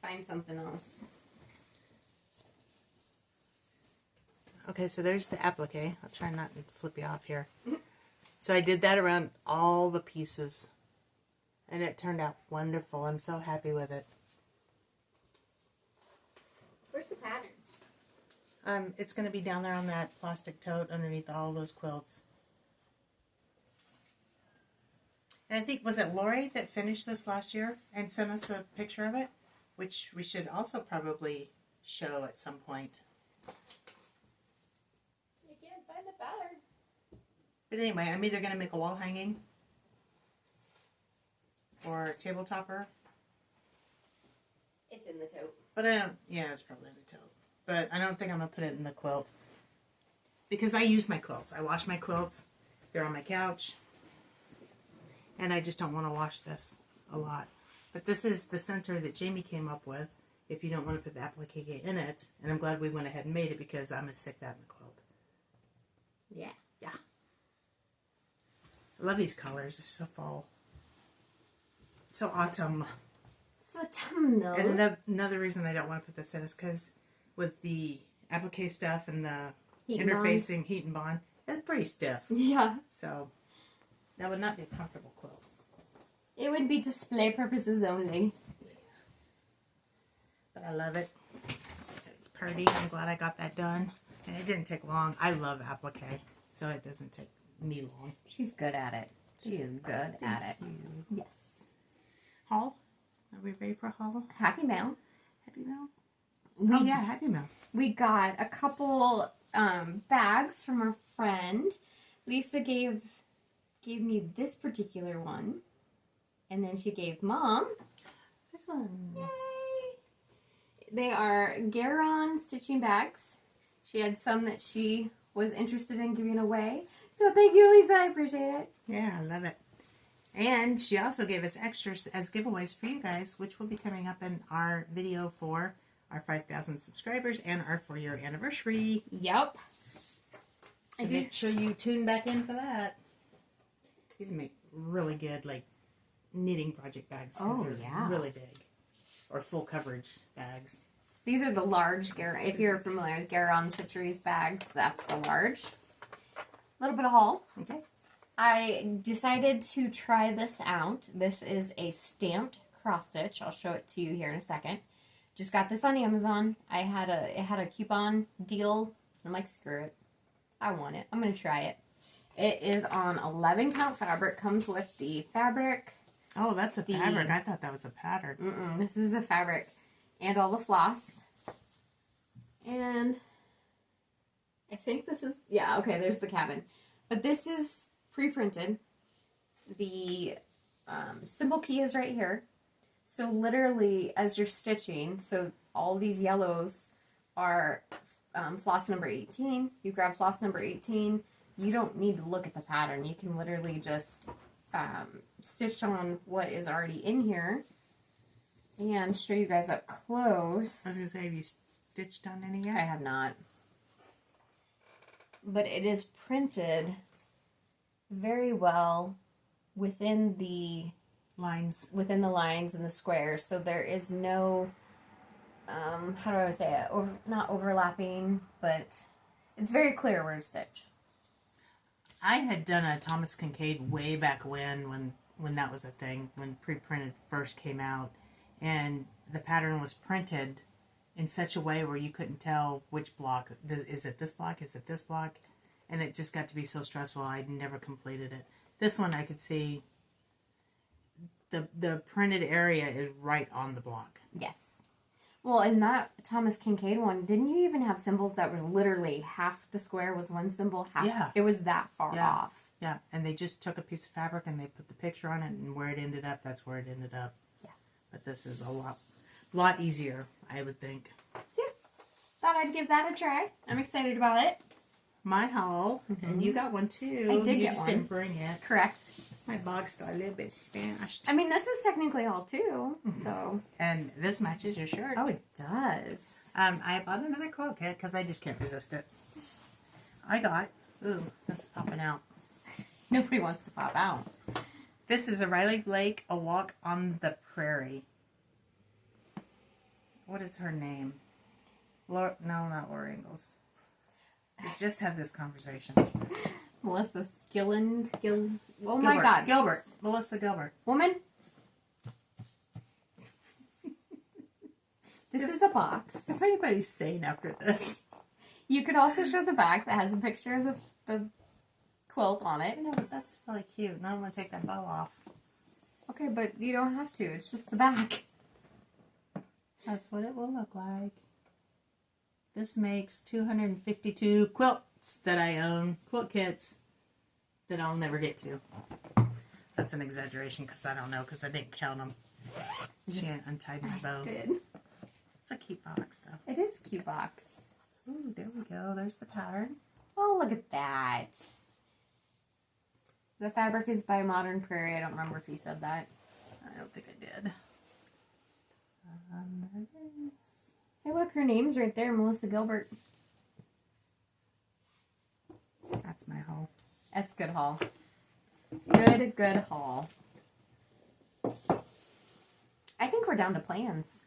find something else. Okay, so there's the applique. I'll try not to flip you off here. So I did that around all the pieces, and it turned out wonderful. I'm so happy with it. Where's the pattern? It's going to be down there on that plastic tote underneath all those quilts. And I think, was it Lori that finished this last year and sent us a picture of it? Which we should also probably show at some point. You can't find the pattern. But anyway, I'm either going to make a wall hanging or a table topper. It's in the tote. But I don't, yeah, it's probably in the tote. But I don't think I'm going to put it in the quilt. Because I use my quilts. I wash my quilts. They're on my couch. And I just don't want to wash this a lot. But this is the center that Jamie came up with. If you don't want to put the applique in it. And I'm glad we went ahead and made it because I'm going to stick that in the quilt. Yeah. Yeah. I love these colors. They're so fall. So autumn. So autumnal. And another reason I don't want to put this in is because with the applique stuff and the interfacing heat and bond, it's pretty stiff. Yeah. So that would not be a comfortable quilt. It would be display purposes only. But I love it. It's pretty. I'm glad I got that done. And it didn't take long. I love applique, so it doesn't take me long. She's good at it. She is good at it. Yes. Haul? Are we ready for a haul? Happy Mail. Happy Mail? Oh, yeah, Happy Mail. We got a couple bags from our friend. Lisa gave me this particular one. And then she gave Mom This one. Yay! They are Garon stitching bags. She had some that she was interested in giving away. So thank you, Lisa. I appreciate it. Yeah, I love it. And she also gave us extras as giveaways for you guys, which will be coming up in our video for our 5,000 subscribers and our 4-year anniversary. Yep. So make sure you tune back in for that. These make really good, like, knitting project bags. Oh, they're yeah. really big. Or full coverage bags. These are the large Garon. If you're familiar with Garon Stitcheries bags, that's the large. A little bit of haul. Okay. I decided to try this out. This is a stamped cross stitch. I'll show it to you here in a second. Just got this on Amazon. It had a coupon deal. I'm like, screw it. I want it. I'm going to try it. It is on 11 count fabric. Comes with the fabric. Oh, that's a fabric. I thought that was a pattern. This is a fabric. And all the floss. And I think this is, yeah, okay, there's the cabin. But this is pre-printed. The symbol key is right here. So literally, as you're stitching, so all these yellows are floss number 18. You grab floss number 18. You don't need to look at the pattern. You can literally just stitch on what is already in here and show you guys up close. I was going to say, have you stitched on any yet? I have not. But it is printed very well within the lines and the squares. So there is no, how do I say it? Not overlapping, but it's very clear where to stitch. I had done a Thomas Kincaid way back when that was a thing, when pre-printed first came out, and the pattern was printed in such a way where you couldn't tell which block, is it this block, is it this block, and it just got to be so stressful I never completed it. This one I could see the printed area is right on the block. Yes. Well, in that Thomas Kincaid one, didn't you even have symbols that was literally half the square was one symbol? Half, yeah. It was that far off. Yeah, and they just took a piece of fabric and they put the picture on it, and where it ended up, that's where it ended up. Yeah. But this is a lot easier, I would think. Yeah. Thought I'd give that a try. I'm excited about it. My haul, and you got one too. I did you get just one. didn't bring it. Correct. My box got a little bit smashed. I mean, this is technically haul too, so. And this matches your shirt. Oh, it does. I bought another quilt kit because I just can't resist it. I got, ooh, that's popping out. Nobody wants to pop out. This is a Riley Blake, A Walk on the Prairie. What is her name? No, not Laura Ingalls. We just had this conversation. Melissa Gilland. Oh Gilbert, my God. Gilbert. Melissa Gilbert. Woman. This is a box. If anybody's sane after this. You could also show the back that has a picture of the quilt on it. No, but that's really cute. Now I'm going to take that bow off. Okay, but you don't have to. It's just the back. That's what it will look like. This makes 252 quilts that I own. Quilt kits that I'll never get to. That's an exaggeration because I don't know because I didn't count them. She untied my bow. I did. It's a cute box though. It is a cute box. Ooh, there we go. There's the pattern. Oh, look at that. The fabric is by Modern Prairie. I don't remember if you said that. I don't think I did. There it is. Hey, look, her name's right there, Melissa Gilbert. That's my haul. That's good haul. Good haul. I think we're down to plans.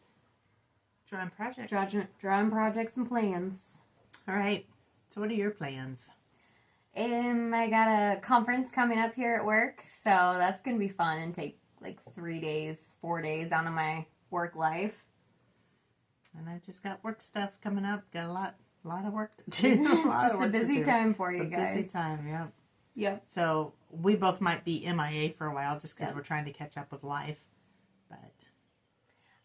Drawing projects. Drawing projects and plans. All right. So what are your plans? I got a conference coming up here at work, so that's going to be fun and take like 4 days out of my work life. And I've just got work stuff coming up. Got a lot of work to do. It's just a busy time for you guys. Busy time, yep. Yep. So we both might be MIA for a while just because we're trying to catch up with life. But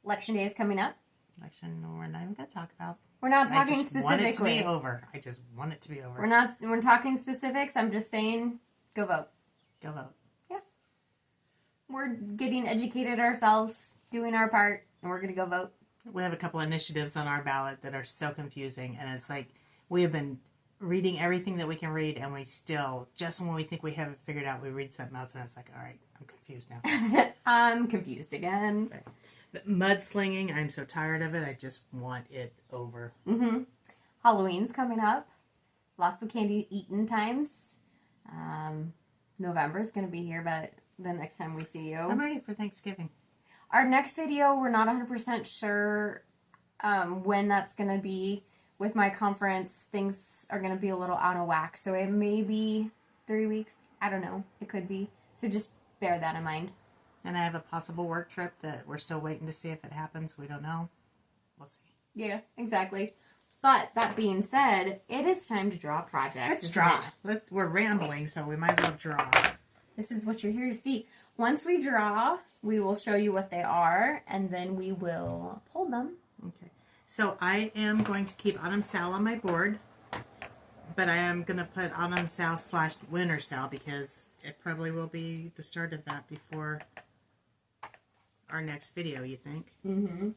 Election day is coming up. Election, we're not even going to talk about. We're not talking I just specifically. want it to be over. I just want it to be over. We're talking specifics. I'm just saying, go vote. Go vote. Yeah. We're getting educated ourselves, doing our part, and we're going to go vote. We have a couple initiatives on our ballot that are so confusing, and it's like we have been reading everything that we can read, and we still, just when we think we have it figured out, we read something else, and it's like, all right, I'm confused now. I'm confused again. Right. The mudslinging, I'm so tired of it. I just want it over. Mm-hmm. Halloween's coming up. Lots of candy eating times. November's going to be here, but the next time we see you. I'm ready for Thanksgiving. Our next video, we're not 100% sure when that's going to be. With my conference, things are going to be a little out of whack. So it may be 3 weeks. I don't know. It could be. So just bear that in mind. And I have a possible work trip that we're still waiting to see if it happens. We don't know. We'll see. Yeah, exactly. But that being said, it is time to draw projects. Let's draw. We're rambling, so we might as well draw. This is what you're here to see. Once we draw, we will show you what they are, and then we will pull them. Okay. So I am going to keep Autumn Sal on my board, but I am going to put Autumn Sal / Winter Sal because it probably will be the start of that before our next video, you think? Mm-hmm.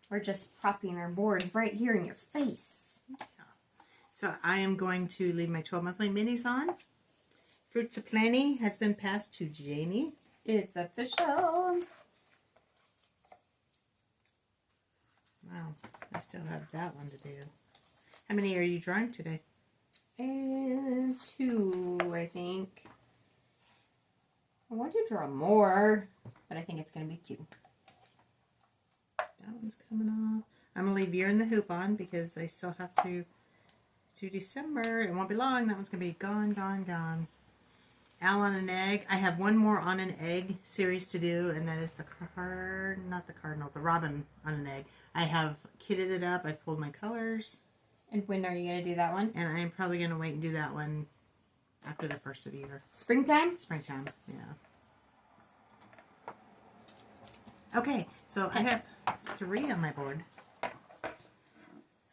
We're just propping our board right here in your face. Yeah. So I am going to leave my 12 monthly minis on. Fruits of Plenty has been passed to Jamie. It's official. Wow, I still have that one to do. How many are you drawing today? 2, I think. I want to draw more, but I think it's going to be 2. That one's coming off. I'm going to leave Year in the Hoop on because I still have to do December. It won't be long. That one's going to be gone, gone, gone. Al on an Egg. I have one more on an egg series to do, and that is the Robin on an Egg. I have kitted it up. I've pulled my colors. And when are you going to do that one? And I'm probably going to wait and do that one after the first of the year. Springtime? Springtime, yeah. Okay, so I have 3 on my board.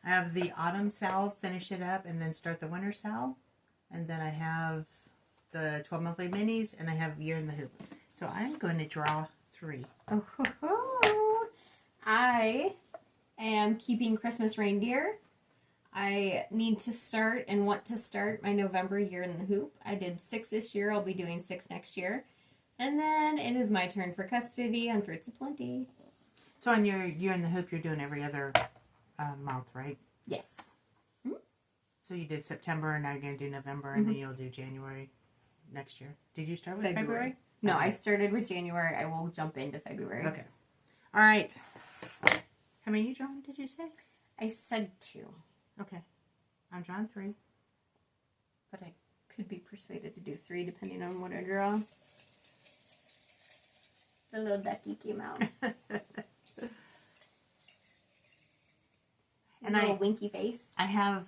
I have the Autumn Sal, finish it up, and then start the Winter Sal. And then I have the 12 monthly minis, and I have Year in the Hoop. So So I'm going to draw 3. Oh, I am keeping Christmas reindeer. I need to start and want to start my November year in the hoop. I did 6 this year. I'll be doing 6 next year. And then it is my turn for custody on Fruits of Plenty. So on your year in the hoop, you're doing every other month, right? Yes. So you did September, and now you're going to do November, and then you'll do January next year. Did you start with February? No, Okay. I started with January. I will jump into February. Okay. All right. How many you drawn, did you say? I said 2. Okay. I'm drawing 3. But I could be persuaded to do 3 depending on what I draw. The little ducky came out. And little winky face. I have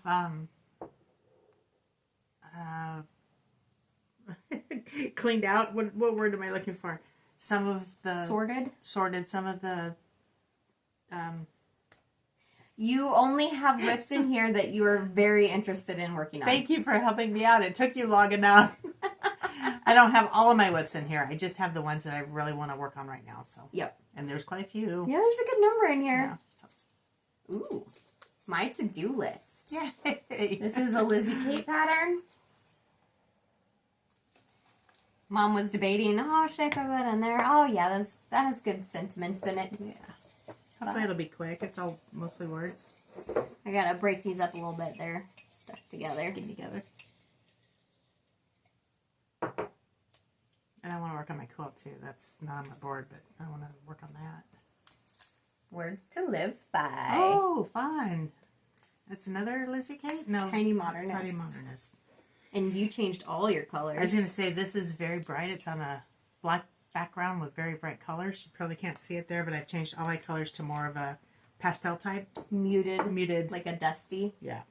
cleaned out. What word am I looking for? Some of the sorted some of the. You only have whips in here that you are very interested in working on. Thank you for helping me out. It took you long enough. I don't have all of my whips in here. I just have the ones that I really want to work on right now. So. Yep. And there's quite a few. Yeah, there's a good number in here. Yeah. Ooh. My to-do list. Yay. This is a Lizzie Kate pattern. Mom was debating, oh, should I throw that in there? Oh, yeah, that has good sentiments in it. Yeah. Hopefully it'll be quick. It's all mostly words. I gotta break these up a little bit. They're stuck together. And I want to work on my quilt too. That's not on my board, but I want to work on that. Words to live by. Oh, fun. That's another Lizzie Kate? No. Tiny Modernist. Tiny Modernist. And you changed all your colors. I was going to say, this is very bright. It's on a black background with very bright colors. You probably can't see it there, but I've changed all my colors to more of a pastel type. Muted. Like a dusty. Yeah,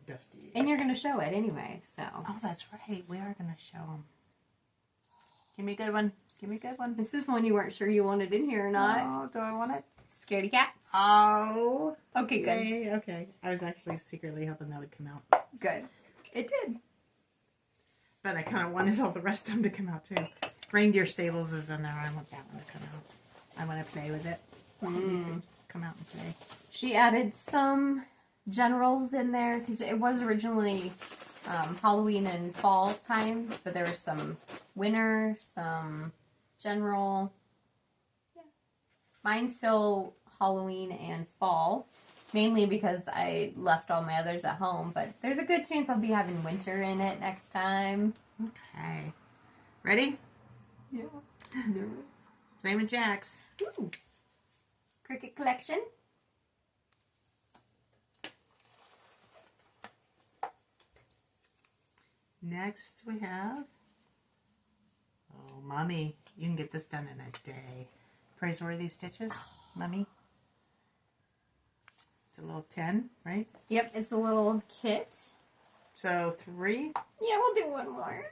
dusty. And you're going to show it anyway, so. Oh, that's right. We are going to show them. Give me a good one. Give me a good one. This is one you weren't sure you wanted in here or not. Oh, do I want it? Scaredy cats. Oh. Okay, good. Yay. Okay. I was actually secretly hoping that would come out. Good. It did. But I kind of wanted all the rest of them to come out too. Reindeer Stables is in there. I want that one to come out. I want to play with it. Come out and play. She added some generals in there because it was originally Halloween and fall time, but there was some winter, some general. Yeah. Mine's still Halloween and fall, mainly because I left all my others at home, but there's a good chance I'll be having winter in it next time. Okay. Ready? Yeah. Flame and Jacks. Ooh. Cricket collection. Next we have, oh, Mommy. You can get this done in a day. Praiseworthy Stitches, Mommy. It's a little 10, right? Yep, it's a little kit. So 3. Yeah, we'll do one more.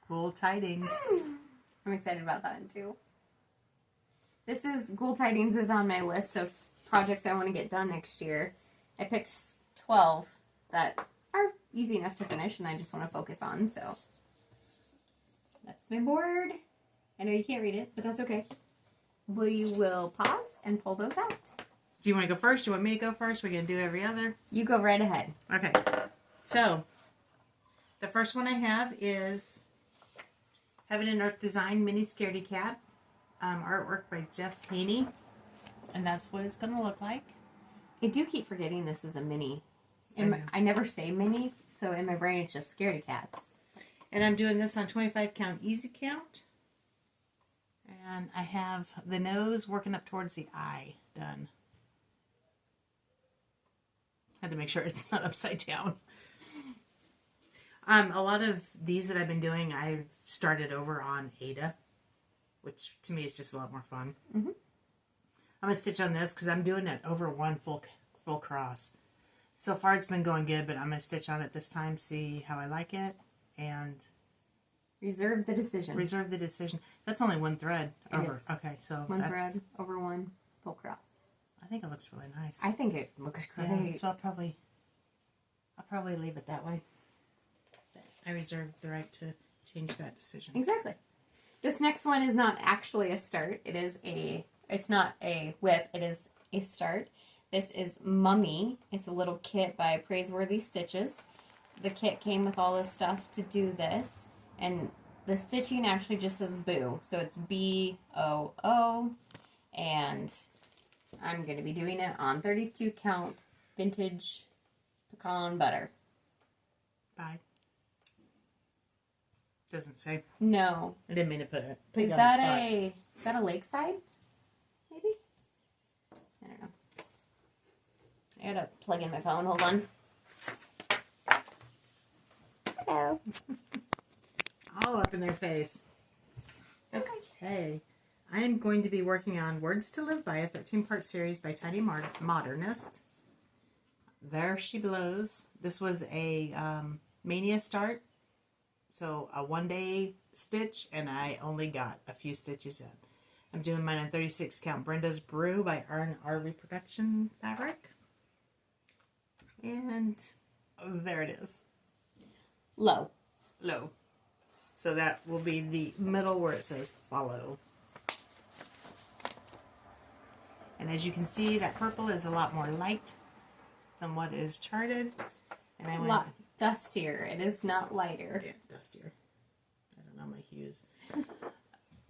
Cool Tidings. I'm excited about that one too. This is, Ghoul Tidings is on my list of projects I want to get done next year. I picked 12 that are easy enough to finish and I just want to focus on, so. That's my board. I know you can't read it, but that's okay. We will pause and pull those out. Do you want to go first? Do you want me to go first? We're going to do every other. You go right ahead. Okay. So, the first one I have is Heaven and Earth Design Mini Scaredy Cat. Artwork by Jeff Haney. And that's what it's going to look like. I do keep forgetting this is a mini. I never say mini, so in my brain it's just Scaredy Cats. And I'm doing this on 25 count easy count. And I have the nose working up towards the eye done. Had to make sure it's not upside down. A lot of these that I've been doing, I've started over on Ada, which to me is just a lot more fun. Mm-hmm. I'm going to stitch on this because I'm doing it over one full cross. So far it's been going good, but I'm going to stitch on it this time, see how I like it, and reserve the decision. Reserve the decision. That's only one thread over. Is. Okay, so one thread over one full cross. I think it looks really nice. I think it looks great. Yeah, so I'll probably leave it that way. I reserve the right to change that decision. Exactly. This next one is not actually a start. It's not a whip. It is a start. This is Mummy. It's a little kit by Praiseworthy Stitches. The kit came with all this stuff to do this. And the stitching actually just says Boo. So it's B-O-O. And I'm going to be doing it on 32 count vintage pecan butter. Bye. Doesn't say. No. I didn't mean to put it. Is that a lakeside? Maybe? I don't know. I gotta plug in my phone. Hold on. Hello. All up in their face. Okay. I am going to be working on Words to Live By, a 13-part series by Tiny Modernist. There she blows. This was a Mania start. So a 1-day stitch, and I only got a few stitches in. I'm doing mine on 36 count Brenda's Brew by R&R Reproduction Fabric. And there it is. Low. Low. So that will be the middle where it says follow. And as you can see, that purple is a lot more light than what is charted. And I went... Lot dustier. It is not lighter. Yeah, dustier. I don't know my hues.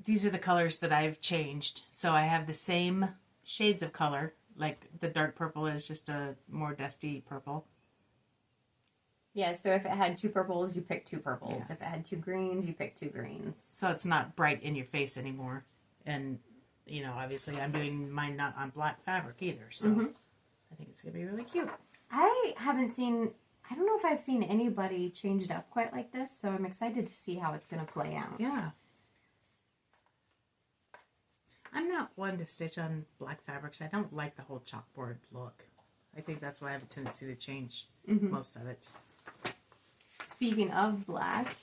These are the colors that I've changed. So I have the same shades of color. Like the dark purple is just a more dusty purple. Yeah, so if it had 2 purples, you pick 2 purples. Yes. If it had 2 greens, you pick 2 greens. So it's not bright in your face anymore. And, you know, obviously I'm doing mine not on black fabric either. So I think it's going to be really cute. I don't know if I've seen anybody change it up quite like this, so I'm excited to see how it's going to play out. Yeah. I'm not one to stitch on black fabrics. I don't like the whole chalkboard look. I think that's why I have a tendency to change most of it. Speaking of black,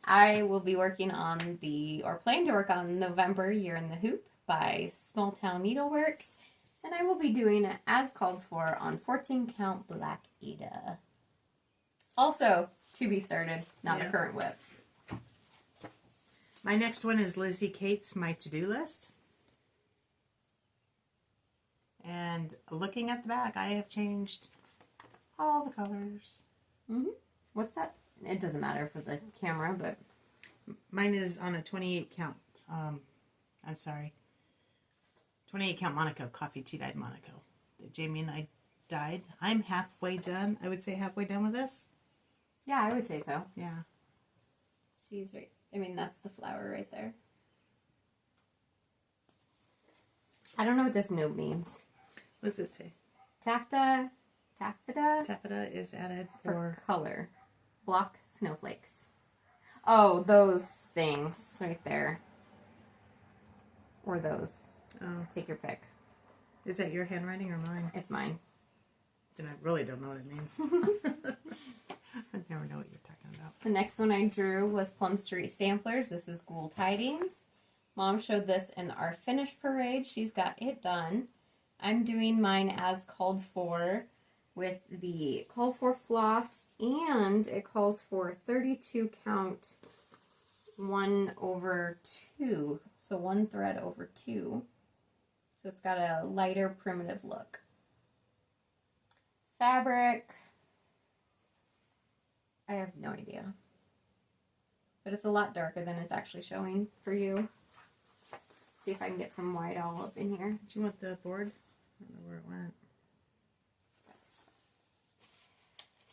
I will be working on planning to work on November Year in the Hoop by Small Town Needleworks, and I will be doing it as called for on 14 count Black Ada. Also, to be started, not a current whip. My next one is Lizzie Kate's My To-Do List. And looking at the back, I have changed all the colors. What's that? It doesn't matter for the camera, but... Mine is on a 28 count, 28 count Monaco, coffee tea dyed Monaco. That Jamie and I dyed. I'm halfway done. I would say halfway done with this. Yeah, I would say so. Yeah. She's right. I mean, that's the flower right there. I don't know what this noob means. What does it say? Taffeta Taffeta is added for color. Block snowflakes. Oh, those things right there. Or those. Oh. Take your pick. Is that your handwriting or mine? It's mine. Then I really don't know what it means. I never know what you're talking about. The next one I drew was Plum Street Samplers. This is Ghoul Tidings. Mom showed this in our finish parade. She's got it done. I'm doing mine as called for with the call for floss, and it calls for 32 count 1/2. So 1 thread over 2. So it's got a lighter primitive look. Fabric, I have no idea. But it's a lot darker than it's actually showing for you. See if I can get some white all up in here. Do you want the board? I don't know where it went.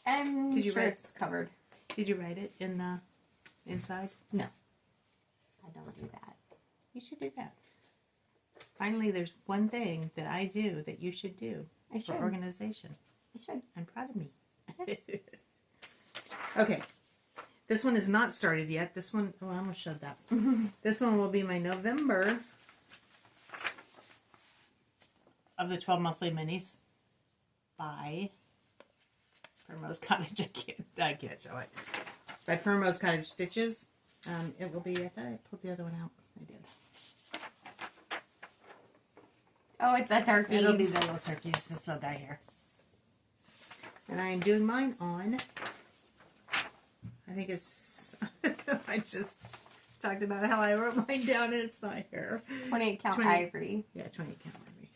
I'm sure it's covered. Did you write it in the inside? No. I don't do that. You should do that. Finally, there's one thing that I do that you should do for organization. I should. I'm proud of me. Yes. Okay. This one is not started yet. This one, oh, I almost showed that. This one will be my November of the 12 monthly minis by Primrose Cottage. I can't show it. By Primrose Cottage Stitches. It will be, I thought I pulled the other one out. I did. Oh, it's that turkey. It'll be the little turkeys, this little guy here. And I am doing mine on I think it's, I just talked about how I wrote mine down and it's not here. 28 count ivory. Yeah, 28 count ivory.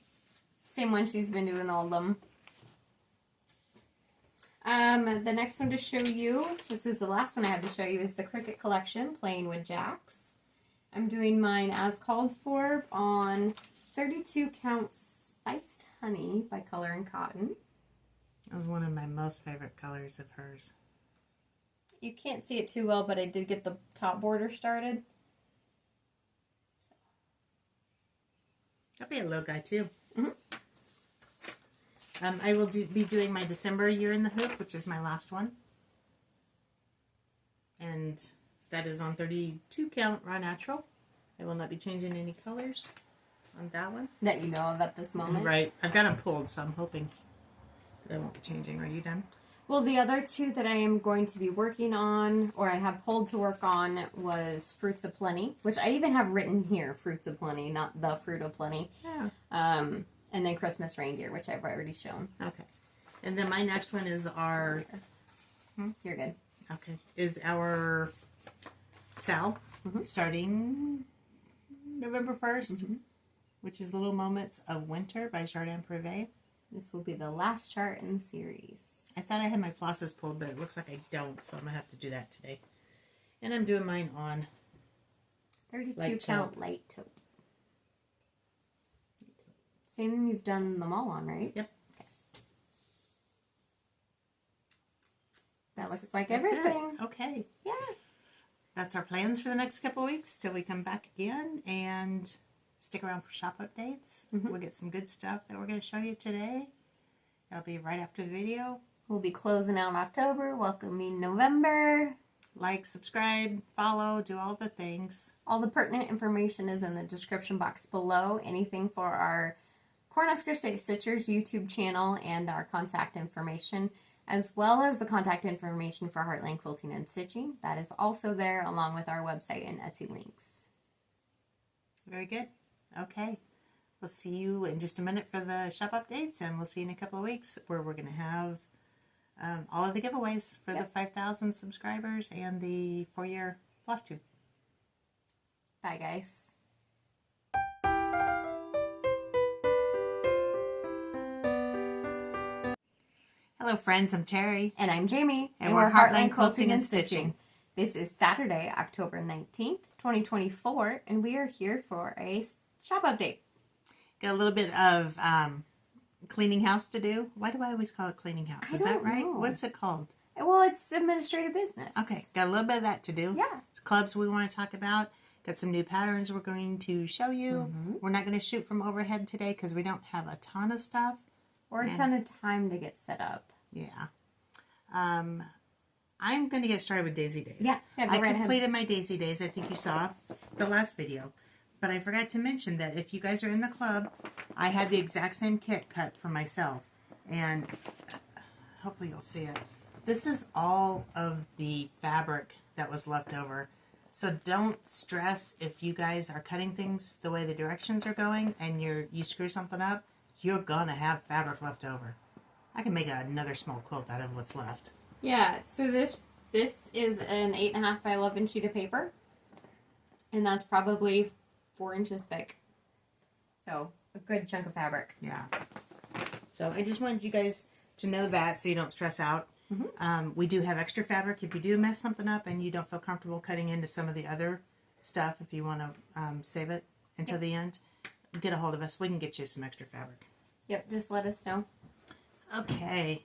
Same one she's been doing all of them. The next one to show you, this is the last one I have to show you, is the Cricut Collection, Playing with Jacks. I'm doing mine as called for on 32 count Spiced Honey by Color and Cotton. That was one of my most favorite colors of hers. You can't see it too well, but I did get the top border started. I'll be a little guy too. Mm-hmm. I will be doing my December Year in the Hoop, which is my last one. And that is on 32 count raw natural. I will not be changing any colors on that one. That you know of at this moment. Right. I've got them pulled, so I'm hoping that I won't be changing. Are you done? Well, the other two that I am going to be working on, or I have pulled to work on, was Fruits of Plenty, which I even have written here, Fruits of Plenty, not the Fruit of Plenty. Yeah. And then Christmas Reindeer, which I've already shown. Okay. And then my next one is our... You're good. Okay. Is our Sal, starting November 1st, which is Little Moments of Winter by Jardin Privé. This will be the last chart in the series. I thought I had my flosses pulled, but it looks like I don't, so I'm going to have to do that today. And I'm doing mine on 32 count light taupe. Same you've done them all on, right? Yep. Okay. That looks like everything. Okay. Yeah. That's our plans for the next couple of weeks till we come back again, and stick around for shop updates. We'll get some good stuff that we're going to show you today. That'll be right after the video. We'll be closing out October, welcoming November. Like, subscribe, follow, do all the things. All the pertinent information is in the description box below. Anything for our Cornhusker Stitchers YouTube channel and our contact information, as well as the contact information for Heartland Quilting and Stitching. That is also there, along with our website and Etsy links. Very good. Okay. We'll see you in just a minute for the shop updates, and we'll see you in a couple of weeks where we're going to have all of the giveaways for the 5,000 subscribers and the 4-year Flosstube. Bye, guys. Hello, friends. I'm Terry. And I'm Jamie. And we're Heartland Quilting and Stitching. This is Saturday, October 19th, 2024, and we are here for a shop update. Got a little bit of cleaning house to do. Why do I always call it cleaning house? Is that right? know. What's it called? Well, it's administrative business. Okay, got a little bit of that to do. Yeah. It's clubs we want to talk about. Got some new patterns we're going to show you. We're not going to shoot from overhead today because we don't have a ton of stuff. Or a ton of time to get set up. Yeah. I'm going to get started with Daisy Days. Yeah, go right ahead. completed my Daisy Days. I think you saw the last video. But I forgot to mention that if you guys are in the club, I had the exact same kit cut for myself. And hopefully you'll see it. This is all of the fabric that was left over. So don't stress if you guys are cutting things the way the directions are going and you screw something up. You're going to have fabric left over. I can make another small quilt out of what's left. Yeah, so this is an 8.5 by 11 sheet of paper. And that's probably 4 inches thick. So, a good chunk of fabric. Yeah. So, I just wanted you guys to know that so you don't stress out. We do have extra fabric if you do mess something up and you don't feel comfortable cutting into some of the other stuff. If you want to save it until the end, get a hold of us. We can get you some extra fabric. Yep, just let us know. Okay.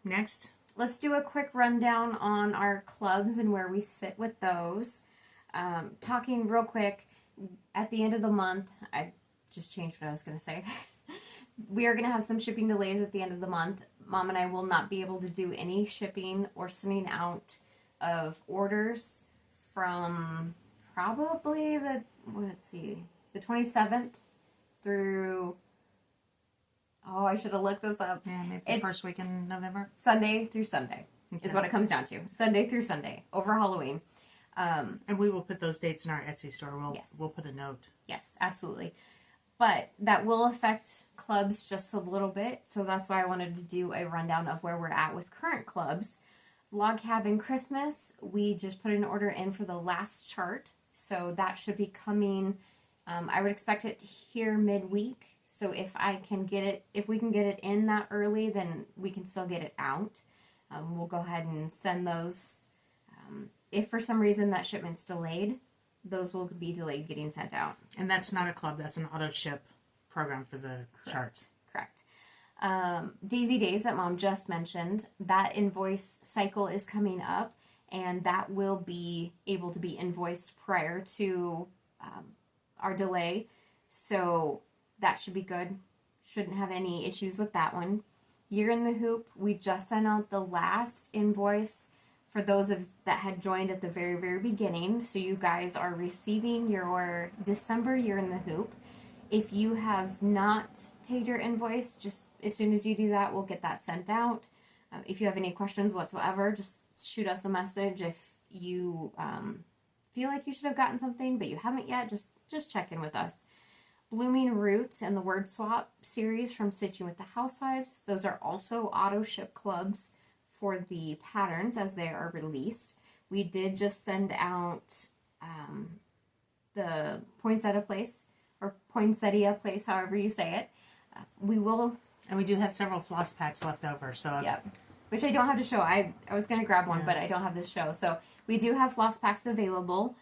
Next. Let's do a quick rundown on our clubs and where we sit with those. Talking real quick, at the end of the month, I just changed what I was going to say. We are going to have some shipping delays at the end of the month. Mom and I will not be able to do any shipping or sending out of orders from probably the 27th through, I should have looked this up. Yeah, maybe the first week in November. Sunday through Sunday is what it comes down to. Sunday through Sunday, over Halloween. And we will put those dates in our Etsy store. We'll put a note. Yes, absolutely. But that will affect clubs just a little bit, so that's why I wanted to do a rundown of where we're at with current clubs. log cabin Christmas, we just put an order in for the last chart. So that should be coming, I would expect it here midweek. So if we can get it in that early, then we can still get it out. We'll go ahead and send those. If for some reason that shipment's delayed, those will be delayed getting sent out. And that's not a club, that's an auto ship program for the charts. Correct. Daisy Days that Mom just mentioned, that invoice cycle is coming up, and that will be able to be invoiced prior to our delay. So that should be good. Shouldn't have any issues with that one. Year in the Hoop, we just sent out the last invoice for those that had joined at the very, very beginning. So you guys are receiving your December Year in the Hoop. If you have not paid your invoice, just as soon as you do that, we'll get that sent out. If you have any questions whatsoever, just shoot us a message. If you feel like you should have gotten something, but you haven't yet, just check in with us. Blooming Roots and the Word Swap series from Stitching with the Housewives. Those are also auto ship clubs for the patterns as they are released. We did just send out the poinsettia place, or poinsettia place, however you say it. We will... And we do have several floss packs left over, so... Yep. Which I don't have to show. I was going to grab one, but I don't have to show. So we do have floss packs available.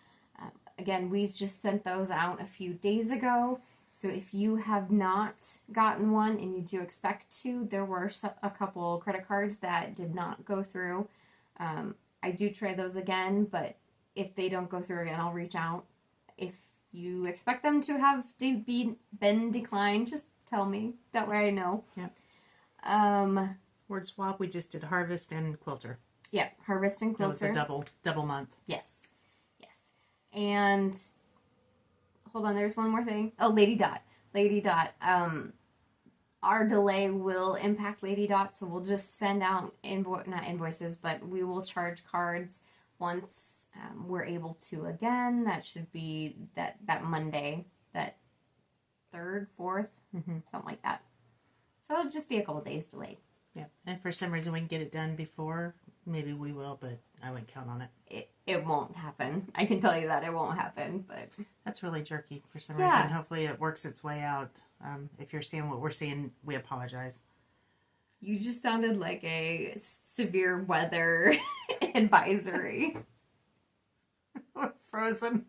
Again, we just sent those out a few days ago. So if you have not gotten one and you do expect to, there were a couple credit cards that did not go through. I do try those again, but if they don't go through again, I'll reach out. If you expect them to have been declined, just tell me. That way I know. Yep. Word Swap, we just did Harvest and Quilter. Yep, Harvest and Quilter. That was a double month. Yes. And hold on, there's one more thing. Oh, Lady Dot. Our delay will impact Lady Dot, so we'll just send out not invoices, but we will charge cards once we're able to again. That should be that Monday, that 3rd, 4th, something like that. So it'll just be a couple days delayed. Yeah, and if for some reason we can get it done before, maybe we will, but I wouldn't count on it. It won't happen. I can tell you that it won't happen, but... That's really jerky for some reason. Hopefully it works its way out. If you're seeing what we're seeing, we apologize. You just sounded like a severe weather advisory. Frozen.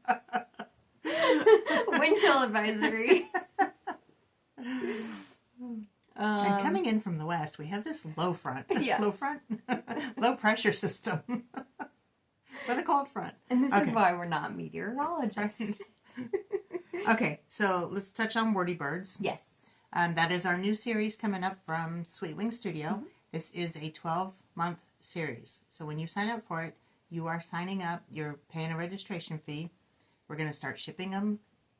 Wind chill advisory. And coming in from the west, we have this low front. Yeah. Low pressure system. But a cold front. And this is why we're not meteorologists. Okay, so let's touch on Wordy Birds. Yes. That is our new series coming up from Sweet Wing Studio. Mm-hmm. This is a 12-month series. So when you sign up for it, you are signing up. You're paying a registration fee. We're going to start shipping them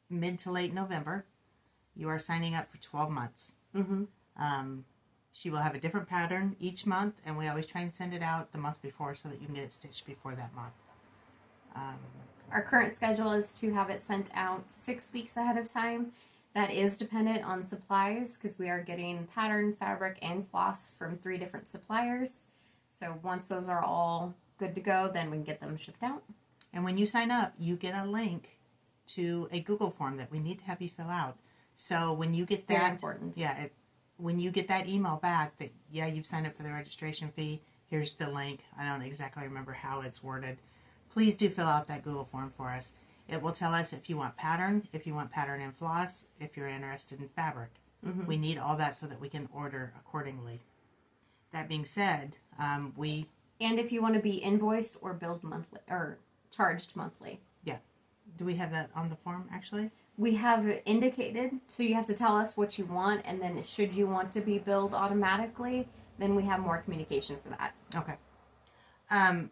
mid to late November. You are signing up for 12 months. Mm-hmm. She will have a different pattern each month, and we always try and send it out the month before so that you can get it stitched before that month. Our current schedule is to have it sent out 6 weeks ahead of time. That is dependent on supplies because we are getting pattern, fabric, and floss from 3 different suppliers. So once those are all good to go, then we can get them shipped out. And when you sign up, you get a link to a Google form that we need to have you fill out. So when you get that... Very important. Yeah, when you get that email back that, yeah, you've signed up for the registration fee, here's the link. I don't exactly remember how it's worded. Please do fill out that Google form for us. It will tell us if you want pattern and floss, if you're interested in fabric. Mm-hmm. We need all that so that we can order accordingly. That being said, And if you want to be invoiced or billed monthly, or charged monthly. Yeah. Do we have that on the form, actually? We have it indicated, so you have to tell us what you want, and then should you want to be billed automatically, then we have more communication for that. Okay.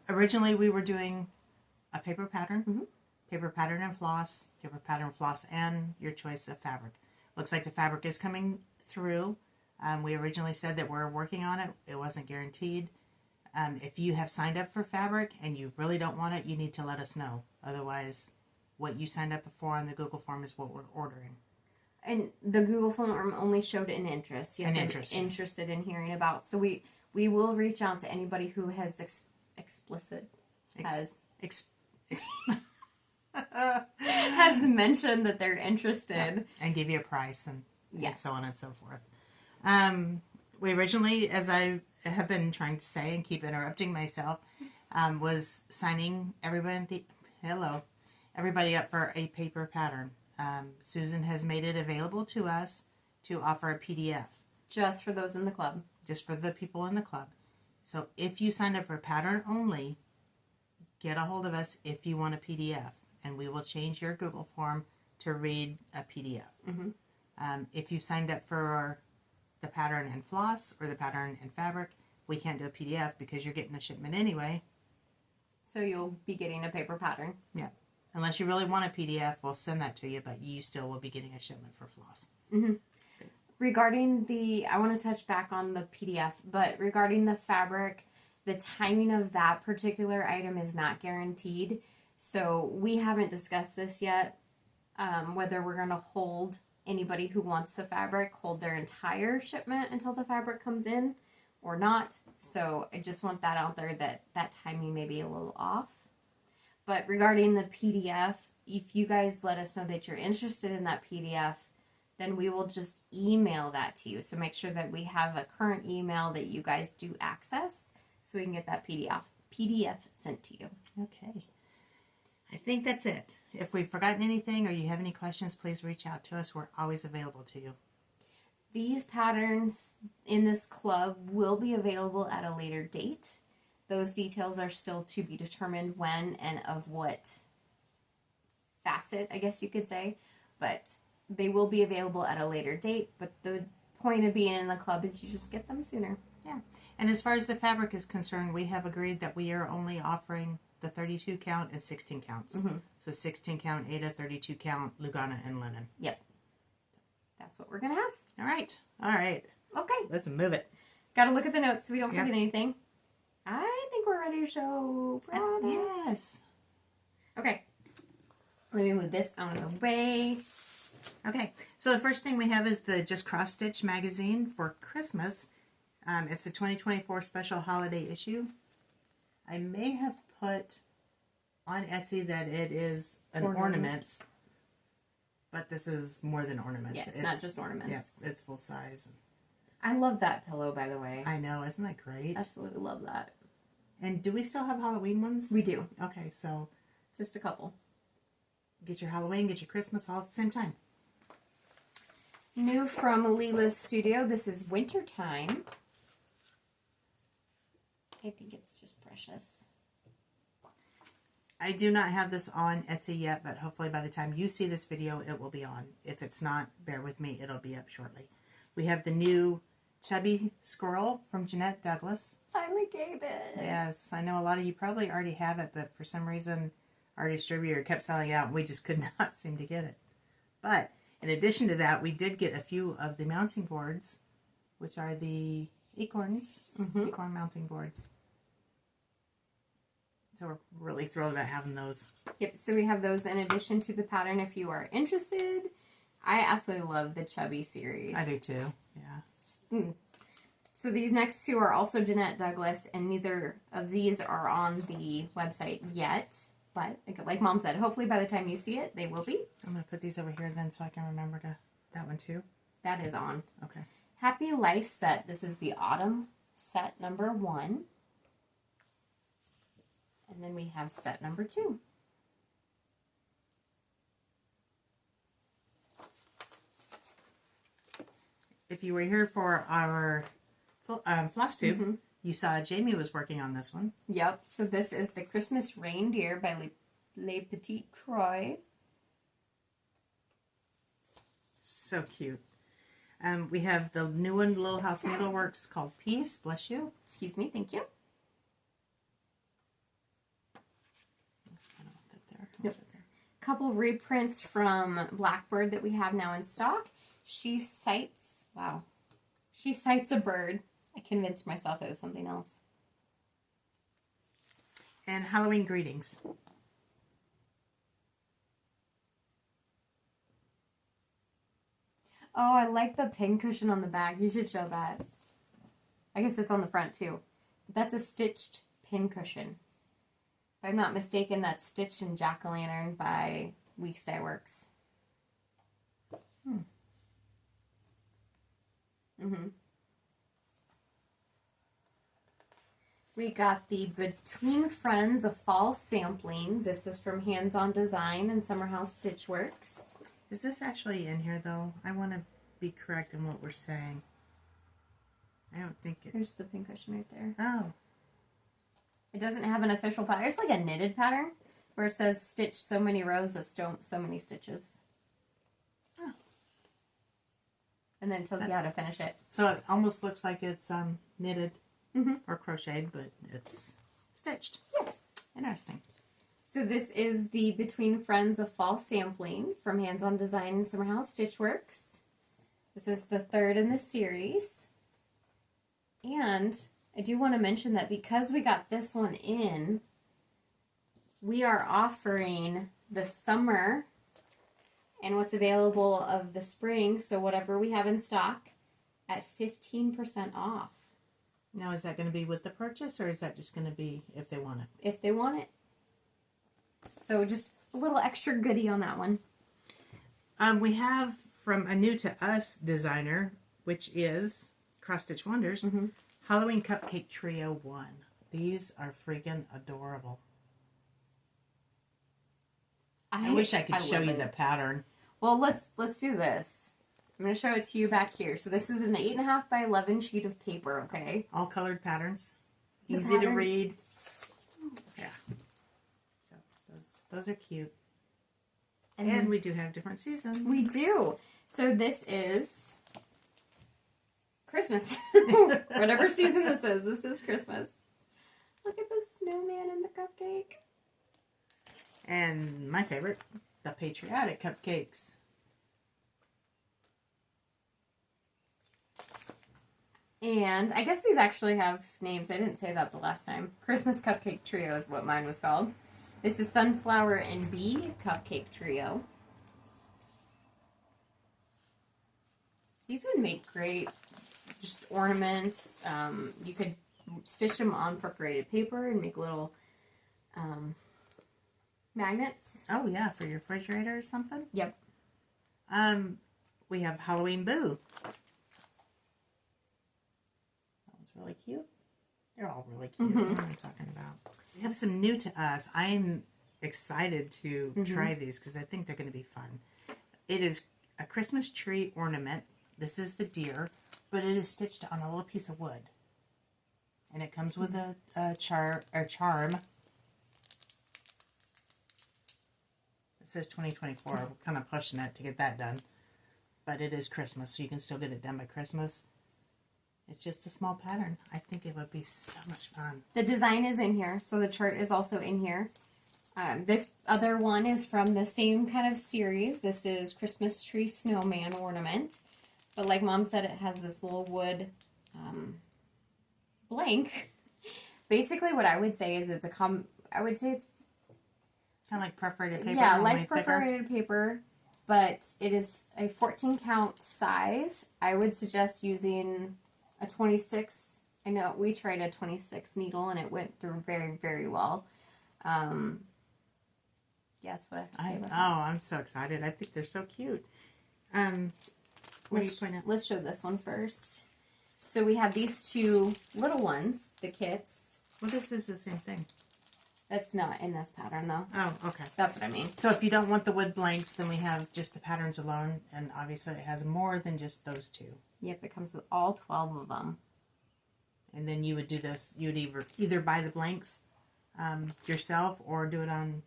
Originally, we were doing a paper pattern, mm-hmm. paper pattern and floss, paper pattern, floss, and your choice of fabric. Looks like the fabric is coming through. We originally said that we're working on it. It wasn't guaranteed. If you have signed up for fabric and you really don't want it, you need to let us know. Otherwise, what you signed up for on the Google form is what we're ordering. And the Google form only showed an interest. Yes, an interest. Interested in hearing about. So we will reach out to anybody who has explicit Ex- has mentioned that they're interested. and give you a price and Yes. so on and so forth. We originally, as I have been trying to say and keep interrupting myself, was signing everybody up for a paper pattern. Susan has made it available to us to offer a PDF. Just for those in the club. Just for the people in the club. So if you signed up for pattern only, get a hold of us if you want a PDF, and we will change your Google form to read a PDF. Mm-hmm. If you signed up for the pattern and floss or the pattern and fabric, we can't do a PDF because you're getting a shipment anyway. So you'll be getting a paper pattern. Yeah. Unless you really want a PDF, we'll send that to you, but you still will be getting a shipment for floss. Mm-hmm. Regarding I want to touch back on the PDF, but regarding the fabric, the timing of that particular item is not guaranteed. So we haven't discussed this yet, whether we're going to hold anybody who wants the fabric, hold their entire shipment until the fabric comes in or not. So I just want that out there that timing may be a little off. But regarding the PDF, if you guys let us know that you're interested in that PDF, then we will just email that to you. So make sure that we have a current email that you guys do access so we can get that PDF sent to you. Okay. I think that's it. If we've forgotten anything or you have any questions, please reach out to us. We're always available to you. These patterns in this club will be available at a later date. Those details are still to be determined when and of what facet, I guess you could say. But they will be available at a later date. But the point of being in the club is you just get them sooner. Yeah. And as far as the fabric is concerned, we have agreed that we are only offering the 32 count and 16 counts. Mm-hmm. So 16 count Ada, 32 count Lugana and linen. Yep. That's what we're going to have. All right. Okay. Let's move it. Got to look at the notes so we don't forget anything. I think we're ready to show product. Yes. Okay. Let me move this out of the way. Okay. So the first thing we have is the Just Cross Stitch magazine for Christmas. It's the 2024 special holiday issue. I may have put on Etsy that it is an ornaments, but this is more than ornaments. Yeah, it's not just ornaments. Yes, it's full size. I love that pillow, by the way. I know, isn't that great? Absolutely love that. And do we still have Halloween ones? We do. Okay, so just a couple. Get your Halloween, get your Christmas all at the same time. New from Leela's studio. This is Wintertime. I think it's just precious. I do not have this on Etsy yet, but hopefully by the time you see this video, it will be on. If it's not, bear with me. It'll be up shortly. We have the new Chubby Squirrel from Jeanette Douglas. Finally gave it. Yes, I know a lot of you probably already have it, but for some reason our distributor kept selling out and we just could not seem to get it. But in addition to that, we did get a few of the mounting boards, which are the acorns, acorn mounting boards. So we're really thrilled about having those. Yep, so we have those in addition to the pattern if you are interested. I absolutely love the Chubby series. I do too, yeah. So these next two are also Jeanette Douglas, and neither of these are on the website yet. But like Mom said, hopefully by the time you see it, they will be. I'm going to put these over here then so I can remember that one too. That is on. Okay. Happy Life set. This is the autumn set number 1. And then we have set number 2. If you were here for our Flosstube, you saw Jamie was working on this one. Yep. So this is the Christmas Reindeer by Les Petits Croix. So cute. We have the new one, Little House Needleworks, called Peace. Bless you. Excuse me. Thank you. I don't want that there. Yep. Couple reprints from Blackbird that we have now in stock. She cites a bird. I convinced myself it was something else. And Halloween greetings. Oh, I like the pincushion on the back. You should show that. I guess it's on the front too. But that's a stitched pincushion. If I'm not mistaken, that's Stitch and Jack-o'-lantern by Weeks Dye Works. We got the Between Friends of Fall Samplings. This is from Hands On Design and Summer House Stitchworks. Is this actually in here, though? I want to be correct in what we're saying. I don't think it... There's the pincushion right there. Oh. It doesn't have an official pattern. It's like a knitted pattern where it says stitch so many rows of so many stitches. Oh. And then it tells you how to finish it. So it almost looks like it's knitted or crocheted, but it's stitched. Yes. Interesting. So this is the Between Friends of Fall Sampling from Hands On Design and Summer House Stitchworks. This is the third in the series. And I do want to mention that because we got this one in, we are offering the summer and what's available of the spring, so whatever we have in stock, at 15% off. Now, is that going to be with the purchase, or is that just going to be if they want it? If they want it. So just a little extra goodie on that one. We have from a new to us designer, which is Cross Stitch Wonders, Halloween Cupcake Trio 1. These are freaking adorable. I wish I could show you the pattern. Well, let's do this. I'm going to show it to you back here. So this is an 8.5 by 11 sheet of paper, okay? All colored patterns. Easy to read. Yeah. So those are cute. And we do have different seasons. We do. So this is Christmas. Whatever season this is Christmas. Look at the snowman and the cupcake. And my favorite, the patriotic cupcakes. And I guess these actually have names. I didn't say that the last time. Christmas Cupcake Trio is what mine was called. This is Sunflower and Bee Cupcake Trio. These would make great just ornaments. You could stitch them on perforated paper and make little magnets. Oh, yeah, for your refrigerator or something? Yep. We have Halloween Boo. That was really cute. They're all really cute. What am I talking about? We have some new to us. I'm excited to try these because I think they're going to be fun. It is a Christmas tree ornament. This is the deer, but it is stitched on a little piece of wood. And it comes with a charm. It says 2024. We're kind of pushing it to get that done. But it is Christmas, so you can still get it done by Christmas. It's just a small pattern. I think it would be so much fun. The design is in here, so the chart is also in here. This other one is from the same kind of series. This is Christmas Tree Snowman Ornament. But like Mom said, it has this little wood blank. Basically, what I would say is it's I would say it's kind of like perforated paper. Yeah, like perforated paper, but it is a 14 count size. I would suggest using a 26. I know we tried a 26 needle and it went through very, very well. Yes, what I have to say about that. Oh, I'm so excited. I think they're so cute. Let's show this one first. So we have these two little ones, the kits. Well, this is the same thing. That's not in this pattern, though. Oh, okay. That's what I mean. So if you don't want the wood blanks, then we have just the patterns alone, and obviously it has more than just those two. Yep, it comes with all 12 of them. And then you would do this, you would either buy the blanks yourself or do it on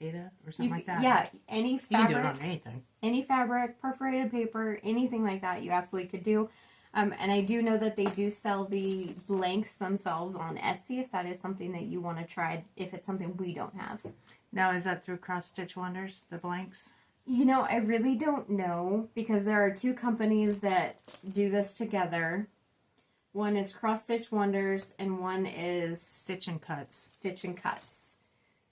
Ada or something like that. Yeah, any fabric. You can do it on anything. Any fabric, perforated paper, anything like that you absolutely could do. And I do know that they do sell the blanks themselves on Etsy if that is something that you want to try, if it's something we don't have. Now, is that through Cross Stitch Wonders, the blanks? You know, I really don't know because there are two companies that do this together. One is Cross Stitch Wonders and one is Stitch and Cuts. Stitch and Cuts.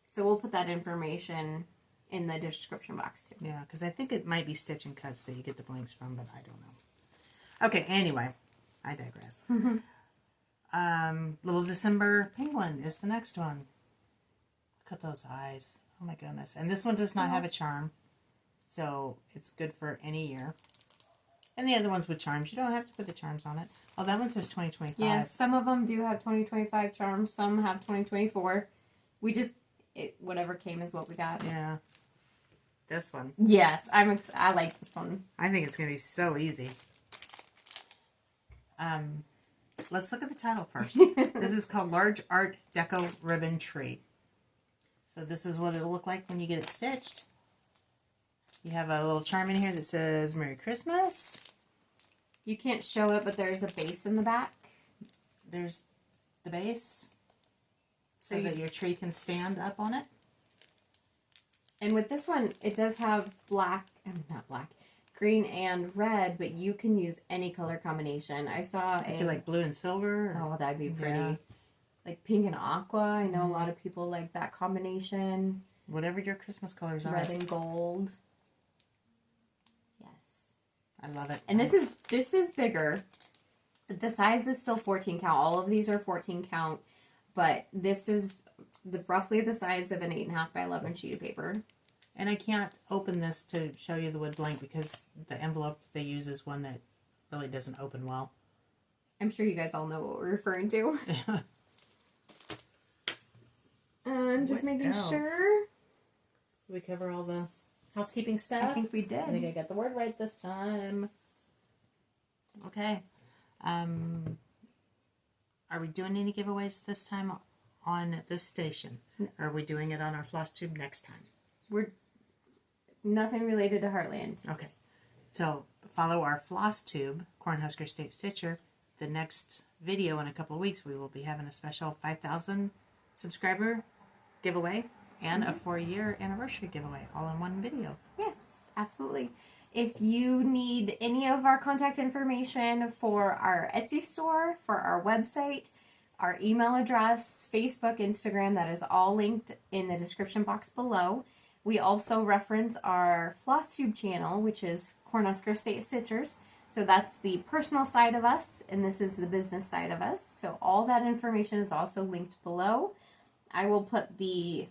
So we'll put that information in the description box too. Yeah, because I think it might be Stitch and Cuts that you get the blanks from, but I don't know. Okay, anyway, I digress. Little December Penguin is the next one. Look at those eyes. Oh my goodness. And this one does not have a charm. So it's good for any year. And the other ones with charms, you don't have to put the charms on it. Oh, that one says 2025. Yes, some of them do have 2025 charms. Some have 2024. We just, whatever came is what we got. Yeah. This one. Yes, I like this one. I think it's going to be so easy. Let's look at the title first. This is called Large Art Deco Ribbon Tree. So this is what it'll look like when you get it stitched. You have a little charm in here that says Merry Christmas. You can't show it, but there's a base in the back. There's the base so that your tree can stand up on it. And with this one, it does have green and red, but you can use any color combination. I saw I feel like blue and silver. Or, oh, that'd be pretty. Yeah. Like pink and aqua. I know a lot of people like that combination. Whatever your Christmas colors are. Red and gold. Yes. I love it. And this is bigger. The size is still 14 count. All of these are 14 count, but this is roughly the size of an 8.5 by 11 sheet of paper. And I can't open this to show you the wood blank because the envelope they use is one that really doesn't open well. I'm sure you guys all know what we're referring to. I'm just making sure. Did we cover all the housekeeping stuff? I think we did. I think I got the word right this time. Okay. Are we doing any giveaways this time on this station? Or are we doing it on our Flosstube next time? We're nothing related to Heartland. Okay. So follow our Flosstube, Cornhusker State Stitcher. The next video in a couple of weeks, we will be having a special 5,000 subscriber giveaway and a 4-year anniversary giveaway all in one video. Yes, absolutely. If you need any of our contact information for our Etsy store, for our website, our email address, Facebook, Instagram, that is all linked in the description box below. We also reference our Flosstube channel, which is Cornhusker State Stitchers. So that's the personal side of us, and this is the business side of us. So all that information is also linked below. I will put the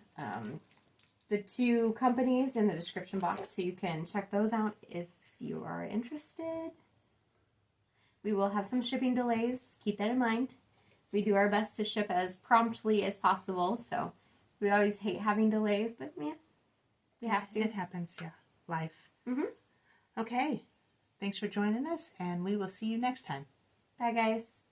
2 companies in the description box so you can check those out if you are interested. We will have some shipping delays. Keep that in mind. We do our best to ship as promptly as possible, so we always hate having delays, but yeah, we have to. It happens, yeah. Life. Mm-hmm. Okay. Thanks for joining us, and we will see you next time. Bye, guys.